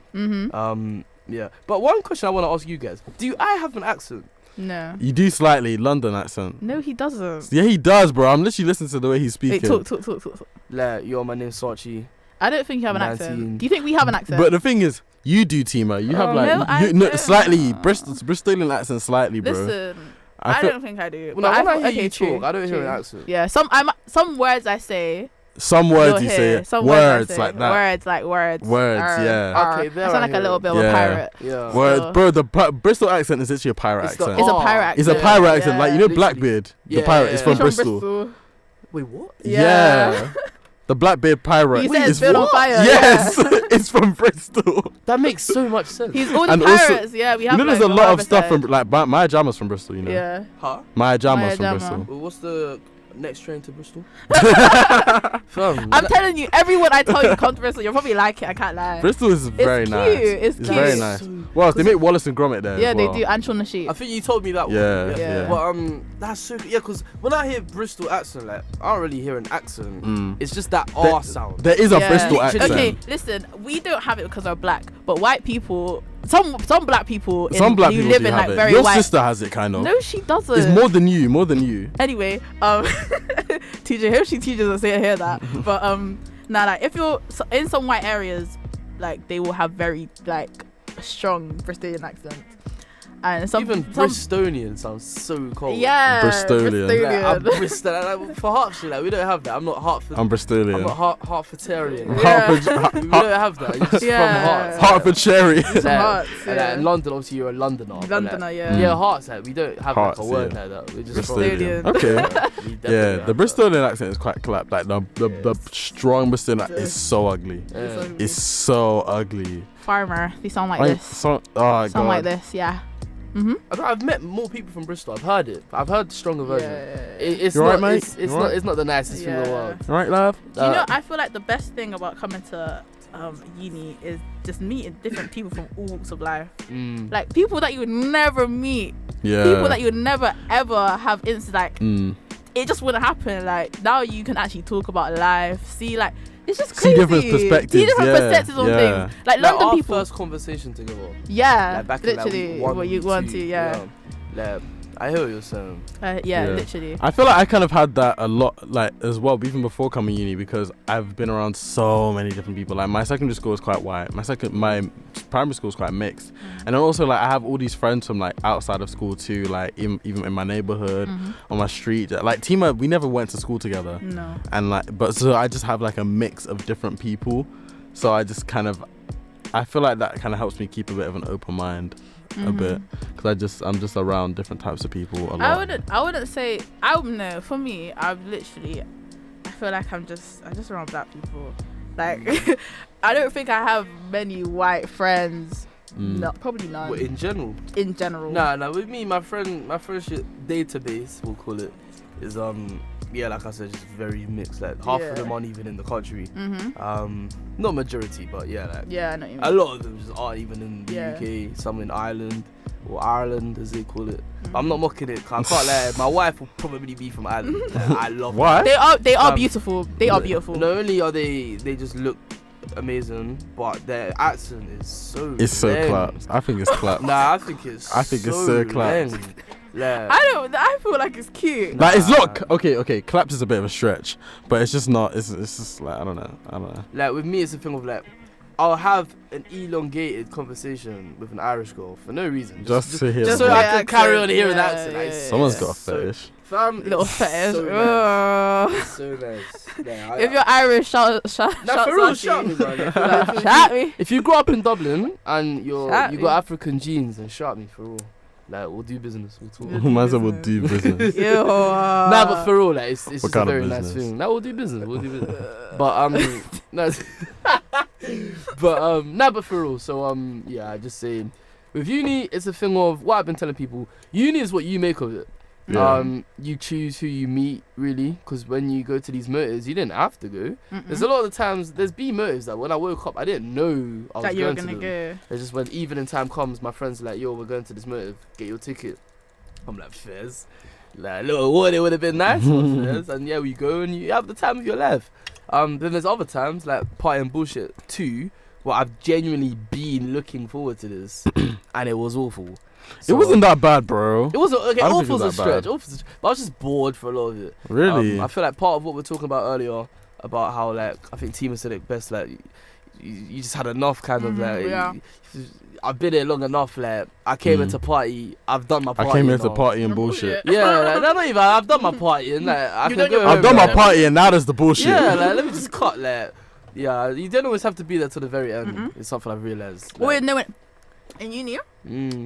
But one question I want to ask you guys: do I have an accent? No. You do slightly London accent. No, he doesn't. Yeah, he does, bro. I'm literally listening to the way he's speaking. Wait, talk. Like, yo, my name's Sarchie. I don't think you have an accent. Do you think we have an accent? But the thing is, you do, Tima. You have like slightly Bristolian accent, slightly, bro. Listen, I don't think I do. Well, when I hear you talk, I don't hear an accent. Yeah, some words I say. Some words you say. Some words like that. Words like words. Yeah. Okay, there I sound like a little bit of a pirate. Yeah. Words, bro. The Bristol accent is actually a pirate accent. It's a pirate accent. It's a pirate accent. Like, you know, Blackbeard, the pirate, is from Bristol. Wait, what? Yeah. The Blackbeard pirate. You said it's been on fire. Yes, it's from Bristol. That makes so much sense. He's all the pirates. Also, we have. You know, there's a lot of stuff from like Maya Jama's from Bristol. You know. Yeah. Huh? Maya Jama's from Bristol. Well, what's the next train to Bristol? I'm telling you, everyone I tell you come to Bristol, you'll probably like it. I can't lie. Bristol is very nice. It's cute. Very nice. Well, they make Wallace and Gromit there. Yeah, they do. And Shaun the Sheep. I think you told me that one. Yeah. But that's so good. Yeah, because when I hear Bristol accent, like I don't really hear an accent. It's just that R sound. There is a Bristol accent. Okay, listen, we don't have it because we're black, but white people. Some black people who live in like very Your white. Your sister has it kind of. No, she doesn't. It's more than you. Anyway, TJ, hope she teaches us to hear that. But like if you're in some white areas, like they will have very like strong Bristolian accents. And even Bristolian sounds so cold. Yeah, Bristolian. Like, I'm Bristol. Like, for Hertfordshire, like, we don't have that. I'm not Hertford. I'm Bristolian. I'm not Hertfordarian. Yeah. We don't have that. It's just from Hearts. Hertfordshire. Hearts, in London, obviously, you're a Londoner. Londoner, yeah. Yeah, Hearts. Like, we don't have Hearts, like a word like that. We're just Bristolian. from. Okay. Yeah, the Bristolian accent is quite clapped. Like the strong Bristolian accent is so ugly. It's so ugly. Farmer, they sound like this. Oh my sound like this, yeah. I've met more people from Bristol. I've heard it. I've heard the stronger version. It's you not. Right, mate? It's not the nicest thing in the world. Right, love. You know, I feel like the best thing about coming to uni is just meeting different people from all walks of life. Like people that you would never meet. Yeah. People that you would never ever have like. It just wouldn't happen. Like now you can actually talk about life. See, like. It's just crazy. See different perspectives. See different perspectives on things. Like London our people. First conversation together. Yeah, like back literally. In like what you want to, yeah. Like, I hear what you're saying. Yeah, literally. I feel like I kind of had that a lot, like as well, even before coming uni, because I've been around so many different people. Like my secondary school is quite white. My primary school is quite mixed, and then also like I have all these friends from like outside of school too, like even in my neighborhood, on my street. Like Tima, we never went to school together. No. And like, so I just have like a mix of different people. So I just I feel like that kind of helps me keep a bit of an open mind. A bit, because I'm just around different types of people a lot. I wouldn't say no. For me, I feel like I'm just around black people. Like I don't think I have many white friends. No, probably none. Well, in general. Nah. With me, my friendship database, we'll call it, is like I said, just very mixed. Like half of them aren't even in the country. Not majority, but yeah, like I know what you mean. a lot of them just aren't even in the UK. Some in Ireland or Ireland, as they call it. But I'm not mocking it. 'Cause I can't lie. My wife will probably be from Ireland. Like, I love Why? Her. They are beautiful. They are beautiful. Not only are they just look amazing, but their accent is so. It's so clapped. I think it's clapped. Nah, I think it's so clapped. Yeah. I feel like it's cute. Like it's not okay. Clapped is a bit of a stretch, but it's just not. It's just like I don't know. Like with me, it's a thing of like, I'll have an elongated conversation with an Irish girl for no reason. Just to hear. Just so I can carry on hearing the accent. Like, someone's got a fetish. Little fetish. So nice. Yeah, if you're Irish, shout me, man. Shout me. If you grew up in Dublin and you got African genes, then shout me for real. Like we'll do business. We'll talk. Might as well we'll do business. Nah, but for real, like it's just a very nice thing. Now we'll do business. But but for real. So yeah, I just say, with uni, it's a thing of what I've been telling people. Uni is what you make of it. Yeah. You choose who you meet, really, because when you go to these motives, you didn't have to go. There's a lot of the times there's been motives that when I woke up, I didn't know I was going to them. It's just when evening time comes, my friends are like, yo, we're going to this motive, get your ticket. I'm like, fairs. Like, little what, it would have been nice, fairs. And yeah, we go and you have the time of your life. Then there's other times, like party and bullshit too, where I've genuinely been looking forward to this, and it was awful. So, it wasn't that bad, bro. It wasn't okay. Awful's a stretch. But I was just bored for a lot of it. Really? I feel like part of what we were talking about earlier about how like I think Tima said it best. Like you just had enough, kind of like. Yeah. I've been here long enough. Like I came here to party. I've done my party. I came here to party and bullshit. Yeah, like, no, not even. I've done my party and like I've done my party and now there's the bullshit. Yeah, like let me just cut. Like yeah, you don't always have to be there till the very end. It's something I've realized. Like, wait, no. In uni,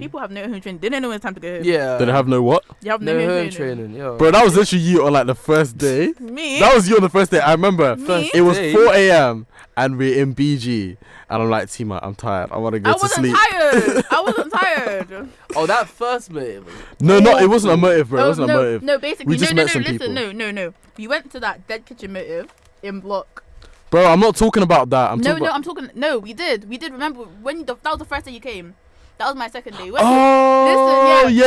people have no home training. They don't know when it's time to go home. Yeah. They have no what? You have no home training. Yeah. Bro, that was literally you on like the first day. Me? That was you on the first day. I remember. Me? It was 4 a.m. and we're in BG. And I'm like, Tima, I'm tired. I want to go to sleep. I wasn't tired. Oh, that first motive. No, it wasn't a motive, bro. It wasn't a motive. No, basically. We just met some listen, people. No. We went to that dead kitchen motive in block. Bro, I'm not talking about that. I'm talking. No, we did. Remember when that was the first day you came. That was my second day. Yeah. We went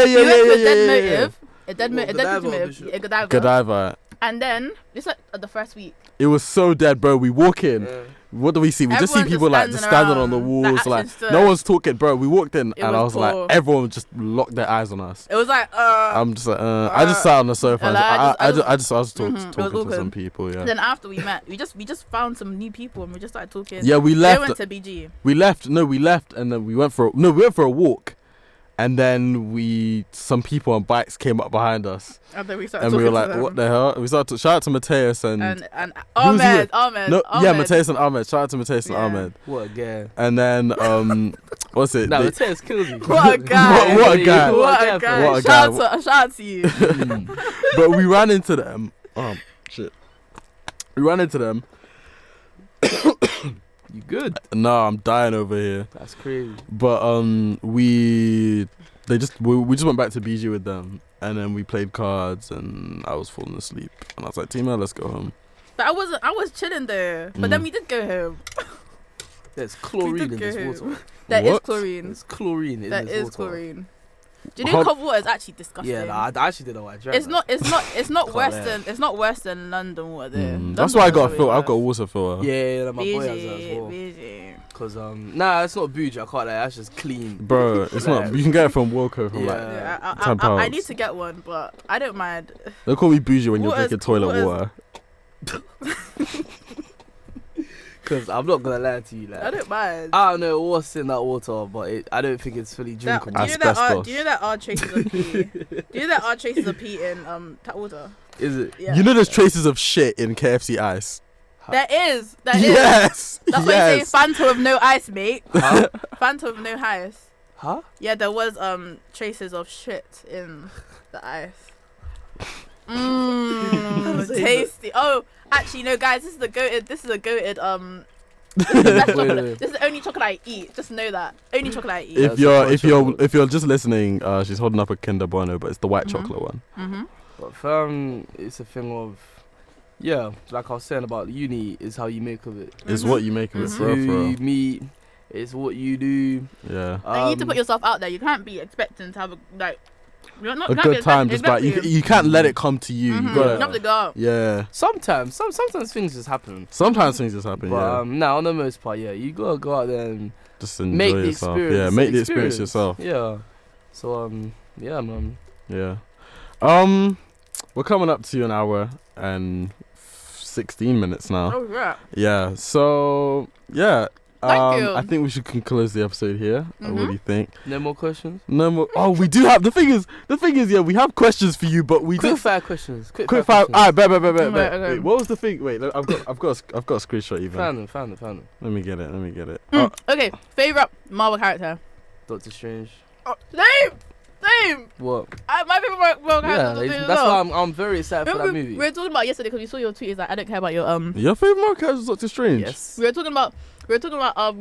to a dead motive. A dead motive. A Godiva. And then this like the first week. It was so dead, bro. We walk in. Yeah. What do we see? We just see people like just standing on the walls, like no one's talking, bro. We walked in and I was like, everyone just locked their eyes on us. It was like, I'm just like, I just sat on the sofa. I was talking to some people. Yeah. Then after we met, we just found some new people and we just started talking. Yeah, we left. They went to BG. We left, and then we went for a walk. And then some people on bikes came up behind us. And then we started and we were talking to like, them. what the hell? We started to shout out to Mateus and Ahmed. No, yeah, Mateus and Ahmed. Shout out to Mateus and Ahmed. What a guy. And then what's it? No, Mateus kills me. What a guy. What a guy. What a guy. What a guy. Shout out to you. But we ran into them. Oh shit. We ran into them. You good? No, I'm dying over here. That's crazy. But we just went back to BG with them, and then we played cards, and I was falling asleep, and I was like, Tima, let's go home. But I was chilling there. But then we did go home. There's chlorine in this water. There is chlorine. There's chlorine in this water. There is chlorine. Do you know cold water is actually disgusting? Yeah, I actually didn't know why I drank. It's not worse than London water there. That's why I got a filter. I've got a water filter. Yeah, my boy has that as well. Cause it's not bougie. I can't lie. That's just clean, bro. It's not. You can get it from Wilco for I need to get one, but I don't mind. Don't call me bougie when you're drinking toilet water. Because I'm not gonna lie to you, like, I don't mind. I don't know what's in that water, but I don't think it's fully drinkable. Do you know that are traces of pee? Do you know that are traces of pee in tap water? Is it? Yeah. You know there's traces of shit in KFC ice. There is. Yes. That's why you say Fanta with no ice, mate. Huh? Fanta with no ice. Huh? Yeah, there was traces of shit in the ice. Tasty. Oh, actually, no, guys, this is a goated. This is the best chocolate. This is the only chocolate I eat. Just know that. Only chocolate I eat. If you're just listening, she's holding up a Kinder Bueno, but it's the white chocolate one. But it's a thing of, yeah, like I was saying about uni, is how you make of it. It's what you make of it, bro. Who you meet, it's what you do. Yeah. And you need to put yourself out there. You can't be expecting to have a good time. Just like you can't let it come to you. You have to go out. Yeah. Sometimes things just happen. Sometimes things just happen. But on the most part, yeah, you gotta go out there and just enjoy make the yourself. experience. Yeah, make the experience yourself. Yeah. So yeah, man. Yeah. We're coming up to an hour and 16 minutes now. Oh yeah. Yeah. So yeah. Thank you. I think we should close the episode here. What do you think? No more questions? No more. Oh, we do have. The thing is, yeah, we have questions for you, but we quick just fire questions. Quick fire. Alright, bet. Okay. Wait, what was the thing? Wait, I've got a screenshot even. Found them. Let me get it. Okay, favorite Marvel character. Doctor Strange. Oh, same. What? My favorite Marvel character. Yeah, that's why I'm very excited for that movie. We were talking about yesterday because we saw your tweet. Is like, I don't care about your Your favorite Marvel character is Doctor Strange. Yes. We were talking about we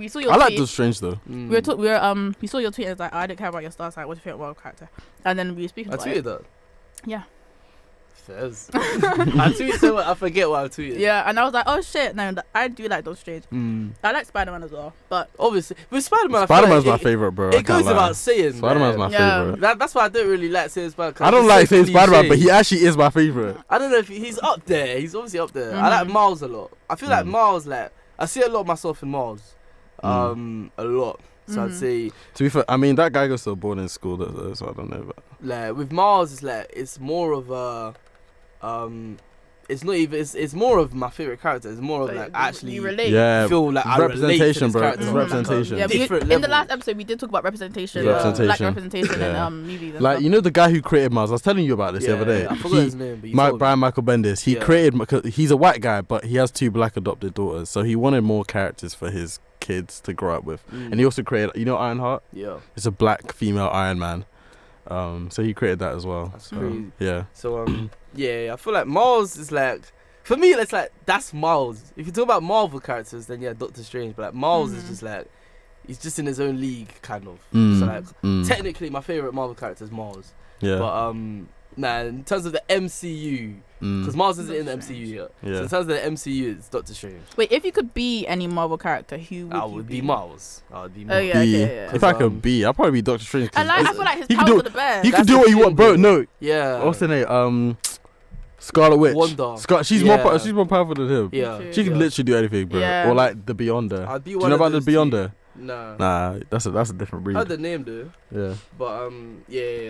saw your I tweet. like Doctor Strange though. We saw your tweet and it's like, I don't care about your star sign. What's your favorite Marvel character? And then we were speaking about it. I tweeted that. Yeah. Fez. I tweeted so I forget what I tweeted. Yeah, and I was like, oh shit, no, I do like Doctor Strange. I like Spider-Man as well, but obviously with Spider-Man, Spider-Man's my favorite, bro. It goes without saying. Spider-Man's my favorite. That's why I don't really like saying Spider-Man. I don't like saying Spider-Man, but he actually is my favorite. I don't know if he's up there. He's obviously up there. I like Miles a lot. I feel like Miles, like I see a lot of myself in Miles. A lot. So I'd say, to be fair, I mean that guy goes to a boarding school though, so I don't know. But like with Miles, it's like it's more of a it's not even. It's more of my favorite character. It's more of like actually you relate. Yeah, feel like I representation, relate to this bro. It's representation. representation. In the last episode, we did talk about representation, black representation in movies. And like stuff. You know the guy who created Miles. I was telling you about this the other day. I forgot his name, but Brian Michael Bendis. He created. He's a white guy, but he has 2 black adopted daughters. So he wanted more characters for his kids to grow up with. And he also created. You know Ironheart? Yeah. It's a black female Iron Man. So he created that as well. That's crazy. Yeah. So yeah, I feel like Miles is like. For me, it's like, that's Miles. If you talk about Marvel characters, then yeah, Doctor Strange. But like Miles is just like, he's just in his own league, kind of. So like, technically, my favorite Marvel character is Miles. Yeah. But in terms of the MCU, because Miles isn't in the MCU yet. So in terms of the MCU, it's Doctor Strange. Wait, if you could be any Marvel character, who would I you would be? be Miles. I would be Miles. Oh yeah, okay. If I could be, I'd probably be Doctor Strange. I feel like his powers are the best. He can do what you want, bro. No. Yeah. What's her name? Scarlet Witch. Wanda. She's more powerful than him. Yeah. She can literally do anything, bro. Yeah. Or like the Beyonder. I'd be do one you know of about the those Beyonder? Nah. Nah, that's a different breed. I heard the name though. Yeah. But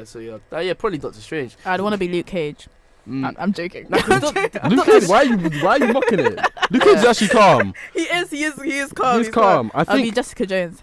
so yeah, probably Doctor Strange. I'd want to be Luke Cage. I'm joking. Luke Cage, why are you mocking it? Luke Cage is actually calm. He is calm. He's calm. I'll be Jessica Jones.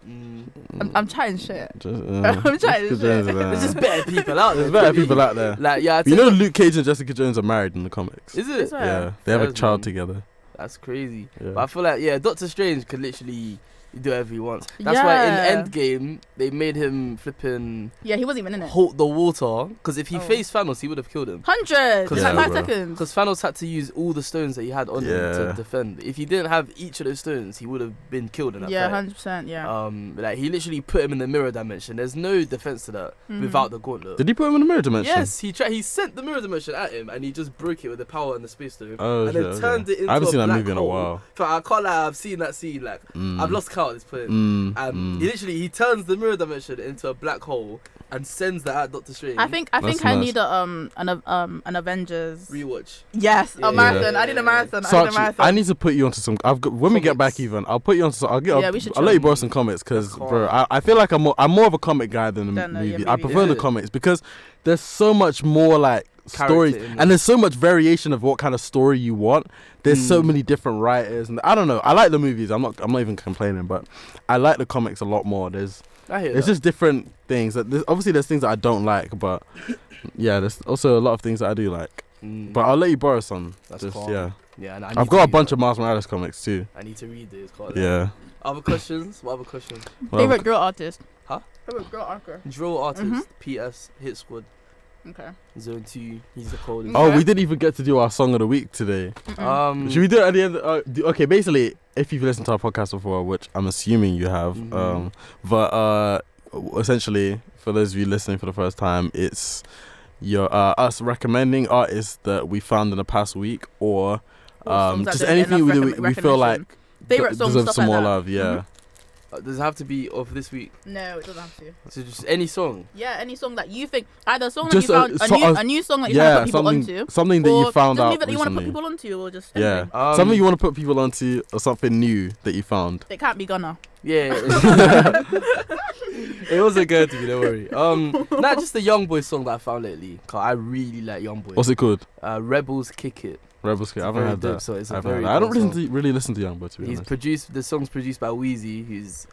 I'm chatting shit. I'm chatting shit. There's just better people out there. There's better people out there. Like, yeah, you know, Luke Cage and Jessica Jones are married in the comics. Is it? Yeah, they have a child together. That's crazy. Yeah. But I feel like, Doctor Strange could literally do whatever he wants. That's why in Endgame they made him flipping. Yeah, he wasn't even in it. Halt the water, because if he faced Thanos, he would have killed him. 100. Cause like 5 bro. seconds. Because Thanos had to use all the stones that he had on him to defend. If he didn't have each of those stones, he would have been killed in that fight. 100%. Yeah. Like he literally put him in the mirror dimension. There's no defense to that without the gauntlet. Did he put him in the mirror dimension? Yes, he sent the mirror dimension at him, and he just broke it with the power and the space stone, and then turned it into I haven't seen that black movie in a hole. while. So I can't lie, I've seen that scene. Like I've lost count at this point. He turns the mirror dimension into a black hole and sends that at Doctor Strange. I think I need an Avengers rewatch. Yes, a marathon. I need a marathon. I need to put you onto some. When we get back even, I'll put you onto some. I'll let you borrow some comics because, bro, I feel like I'm more of a comic guy than a movie. I prefer the comics because there's so much more like stories and there's so much variation of what kind of story you want. There's so many different writers, and I don't know. I like the movies. I'm not even complaining, but I like the comics a lot more. There's just different things. Obviously, there's things that I don't like, but yeah, there's also a lot of things that I do like. But I'll let you borrow some. That's just, cool. yeah. And I've got a bunch of Miles Morales comics too. I need to read this. Yeah. Other questions? What other questions? Favorite drill artist? Huh? Favorite drill artist? Drill artist. PS Hit Squad. Okay. Zone 2. He's the coldest. Oh, we didn't even get to do our song of the week today. Should we do it at the end? Okay, basically, if you've listened to our podcast before, which I'm assuming you have, but essentially, for those of you listening for the first time, it's us recommending artists that we found in the past week, or just anything we feel like favorite songs, deserves some like more that. love. Yeah. Does it have to be of this week? No, it doesn't have to. So just any song? Yeah, any song that you think, either a song Just that you found, a new song that you want to put people onto. Something that you found out that you want to put recently. people onto, or just Yeah, anything. something you want to put people onto, or something new that you found. It can't be Gunna. Yeah. It wasn't going to be, don't worry. Not just the Young Boy song that I found lately, cause I really like Young Boy. What's it called? Rebels Kick It. Rebels Kick. I haven't heard that. So it's I don't really listen to Young Boy, to be honest. The song's produced by Wheezy, who's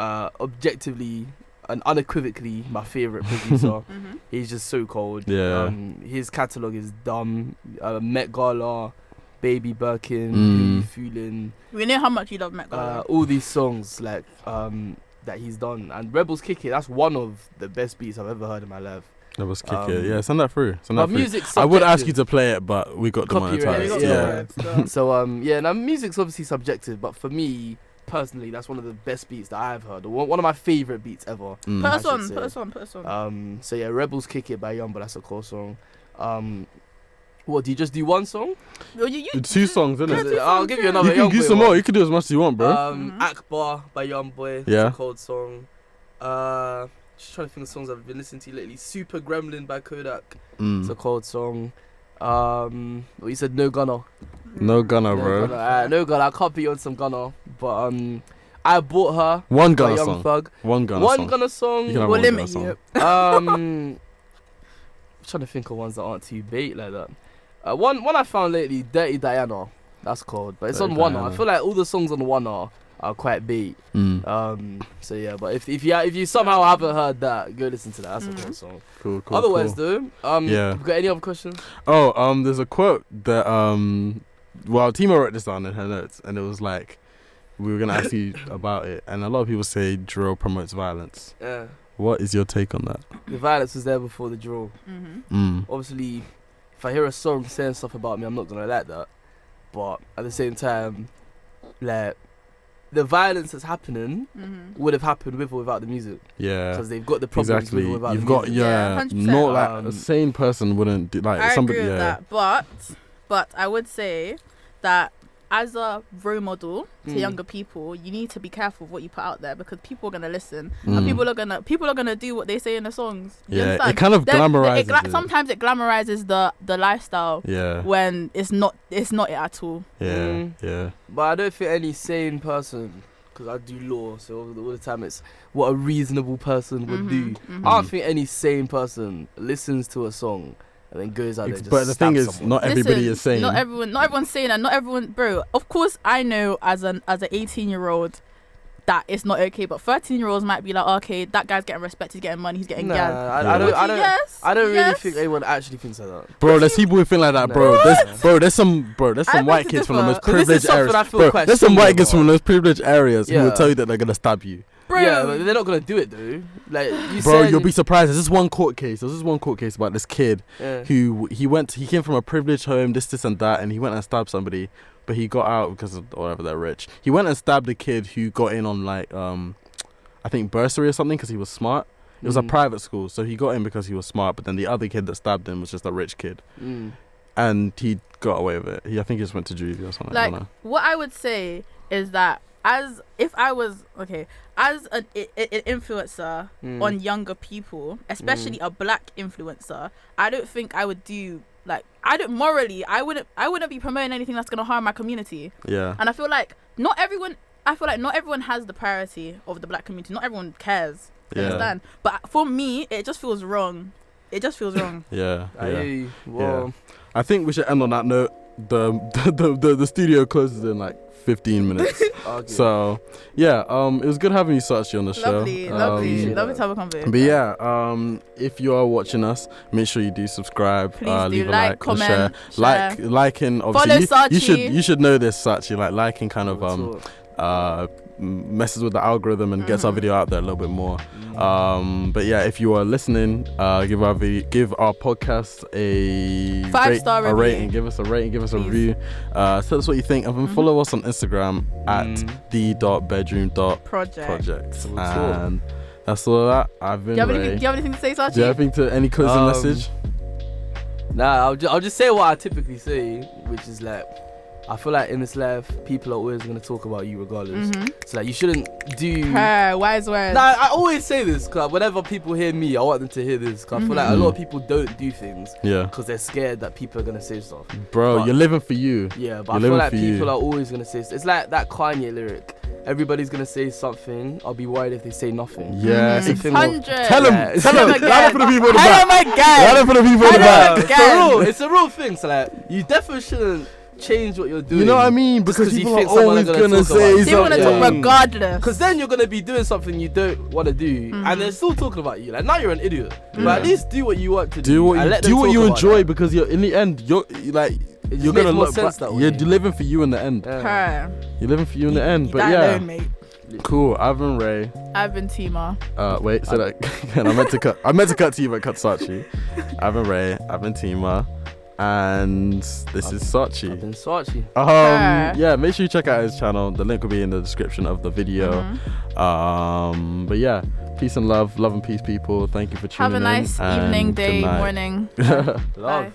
objectively and unequivocally my favorite producer. He's just so cold. Yeah. His catalogue is dumb. Met Gala, Baby Birkin, Foolin'. We know how much you love Met Gala. All these songs like that he's done, and Rebels Kick It. That's one of the best beats I've ever heard in my life. Rebels Kick It. Yeah, send that through. Music's I would ask you to play it, but we got demonetized. Yeah. So now music's obviously subjective, but for me personally, that's one of the best beats that I've heard. One of my favorite beats ever. Put us on. So yeah, Rebels Kick It by Young, but that's a cool song. What, do you just do one song? Two songs, isn't it? I'll give you another. You can do some more. You can do as much as you want, bro. Akbar by Young Boy. Yeah. It's a cold song. Just trying to think of songs I've been listening to lately. Super Gremlin by Kodak. It's a cold song. You said No Gunner. No Gunner, bro. No Gunner. I can't put you on some Gunner, but I bought her. One Gunner Young song. Thug. One Gunner song. We'll limit you. I'm trying to think of ones that aren't too bait like that. One I found lately, Dirty Diana. That's cold, but it's on One. I feel like all the songs on One are quite bait. So yeah, but if you somehow haven't heard that, go listen to that. That's a cool song. Cool. Otherwise, though, you got any other questions? Oh, there's a quote that Tima wrote this down in her notes, and it was like, we were gonna ask you about it, and a lot of people say drill promotes violence. Yeah. What is your take on that? The violence was there before the drill. Obviously, if I hear a song saying stuff about me, I'm not gonna like that. But at the same time, like, the violence that's happening would have happened with or without the music. Yeah, because they've got the problems exactly. with or without You've the got music. not like a sane person wouldn't do like I somebody. agree with that, but I would say that as a role model to younger people, you need to be careful of what you put out there, because people are gonna listen and people are gonna do what they say in the songs. It kind of glamorizes it. Sometimes it glamorizes the lifestyle. Yeah. When it's not it at all. Yeah. But I don't think any sane person, because I do law, so all the time it's what a reasonable person would do. I don't think any sane person listens to a song and then goes out there. But the thing is, not everybody is sane. Not everyone's saying that. Not everyone, bro. Of course, I know as an 18-year-old, that it's not okay. But 13-year-olds might be like, okay, that guy's getting respect, he's getting money, he's getting gas. I don't really think anyone actually thinks like that. Bro, there's people who think like that, bro. There's some white kids from the most privileged areas. Bro, there's some white kids from those privileged areas who will tell you that they're gonna stab you. Bro. Yeah, but they're not gonna do it though. Like you'll be surprised. There's this one court case about this kid who he came from a privileged home, this and that, and he went and stabbed somebody, but he got out because of whatever, they're rich. He went and stabbed a kid who got in on like I think bursary or something because he was smart. It was a private school, so he got in because he was smart. But then the other kid that stabbed him was just a rich kid, and he got away with it. I think he just went to juvie or something. Like, what I would say is that as an influencer on younger people, especially a black influencer, I don't think I would do like I wouldn't be promoting anything that's gonna harm my community. Yeah. And I feel like not everyone has the priority of the black community. Not everyone cares. You understand? But for me, it just feels wrong. Yeah. Well, I think we should end on that note. The studio closes in like 15 minutes. So yeah, it was good having you, Sarchie, on the show. Lovely to have a conversation. But yeah, if you are watching us, make sure you do subscribe. Please leave do a like, comment, share. Liking. Obviously, follow Sarchie. you should know this, Sarchie. Like liking kind of messes with the algorithm and gets our video out there a little bit more. But yeah, if you are listening, give our podcast a 5-star review. rating. Give us a rating. Give us a review. Tell us what you think, and then follow us on Instagram at the.bedroom.project. And that's all of that. I've been Ray. Do you have anything to say, Sarchie? Do you have anything any closing message? Nah, I'll just say what I typically say, which is like, I feel like in this life, people are always going to talk about you regardless. So like, you shouldn't do... wise words. Nah, I always say this, because whenever people hear me, I want them to hear this. Because I feel like a lot of people don't do things because they're scared that people are going to say stuff. Bro, you're living for you. Yeah, but I feel like people are always going to say... It's like that Kanye lyric. Everybody's going to say something. I'll be worried if they say nothing. Yeah. 600. Tell them. Line up for the people in the back. Line up for the people in the back. It's a real thing. So like, you definitely shouldn't change what you're doing. You know what I mean? Because you people think are always gonna say they want to talk regardless. Because then you're gonna be doing something you don't want to do, and they're still talking about you. Like, now you're an idiot. But at least do what you want to do. Do what you enjoy, because you're in the end you're gonna look sense that way. You're living for you in the end. You're living for you in the end. But yeah, alone, mate. Cool. I've been Ray. I've been Tima. Wait. So that I meant to cut to you, but cut Sarchie. I've been Ray. I've been Tima. And this is Sarchie. I've been Sarchie. Yeah, make sure you check out his channel. The link will be in the description of the video. But yeah, peace and love and peace, people. Thank you for tuning in. Have a nice evening, day, morning. Love. Bye.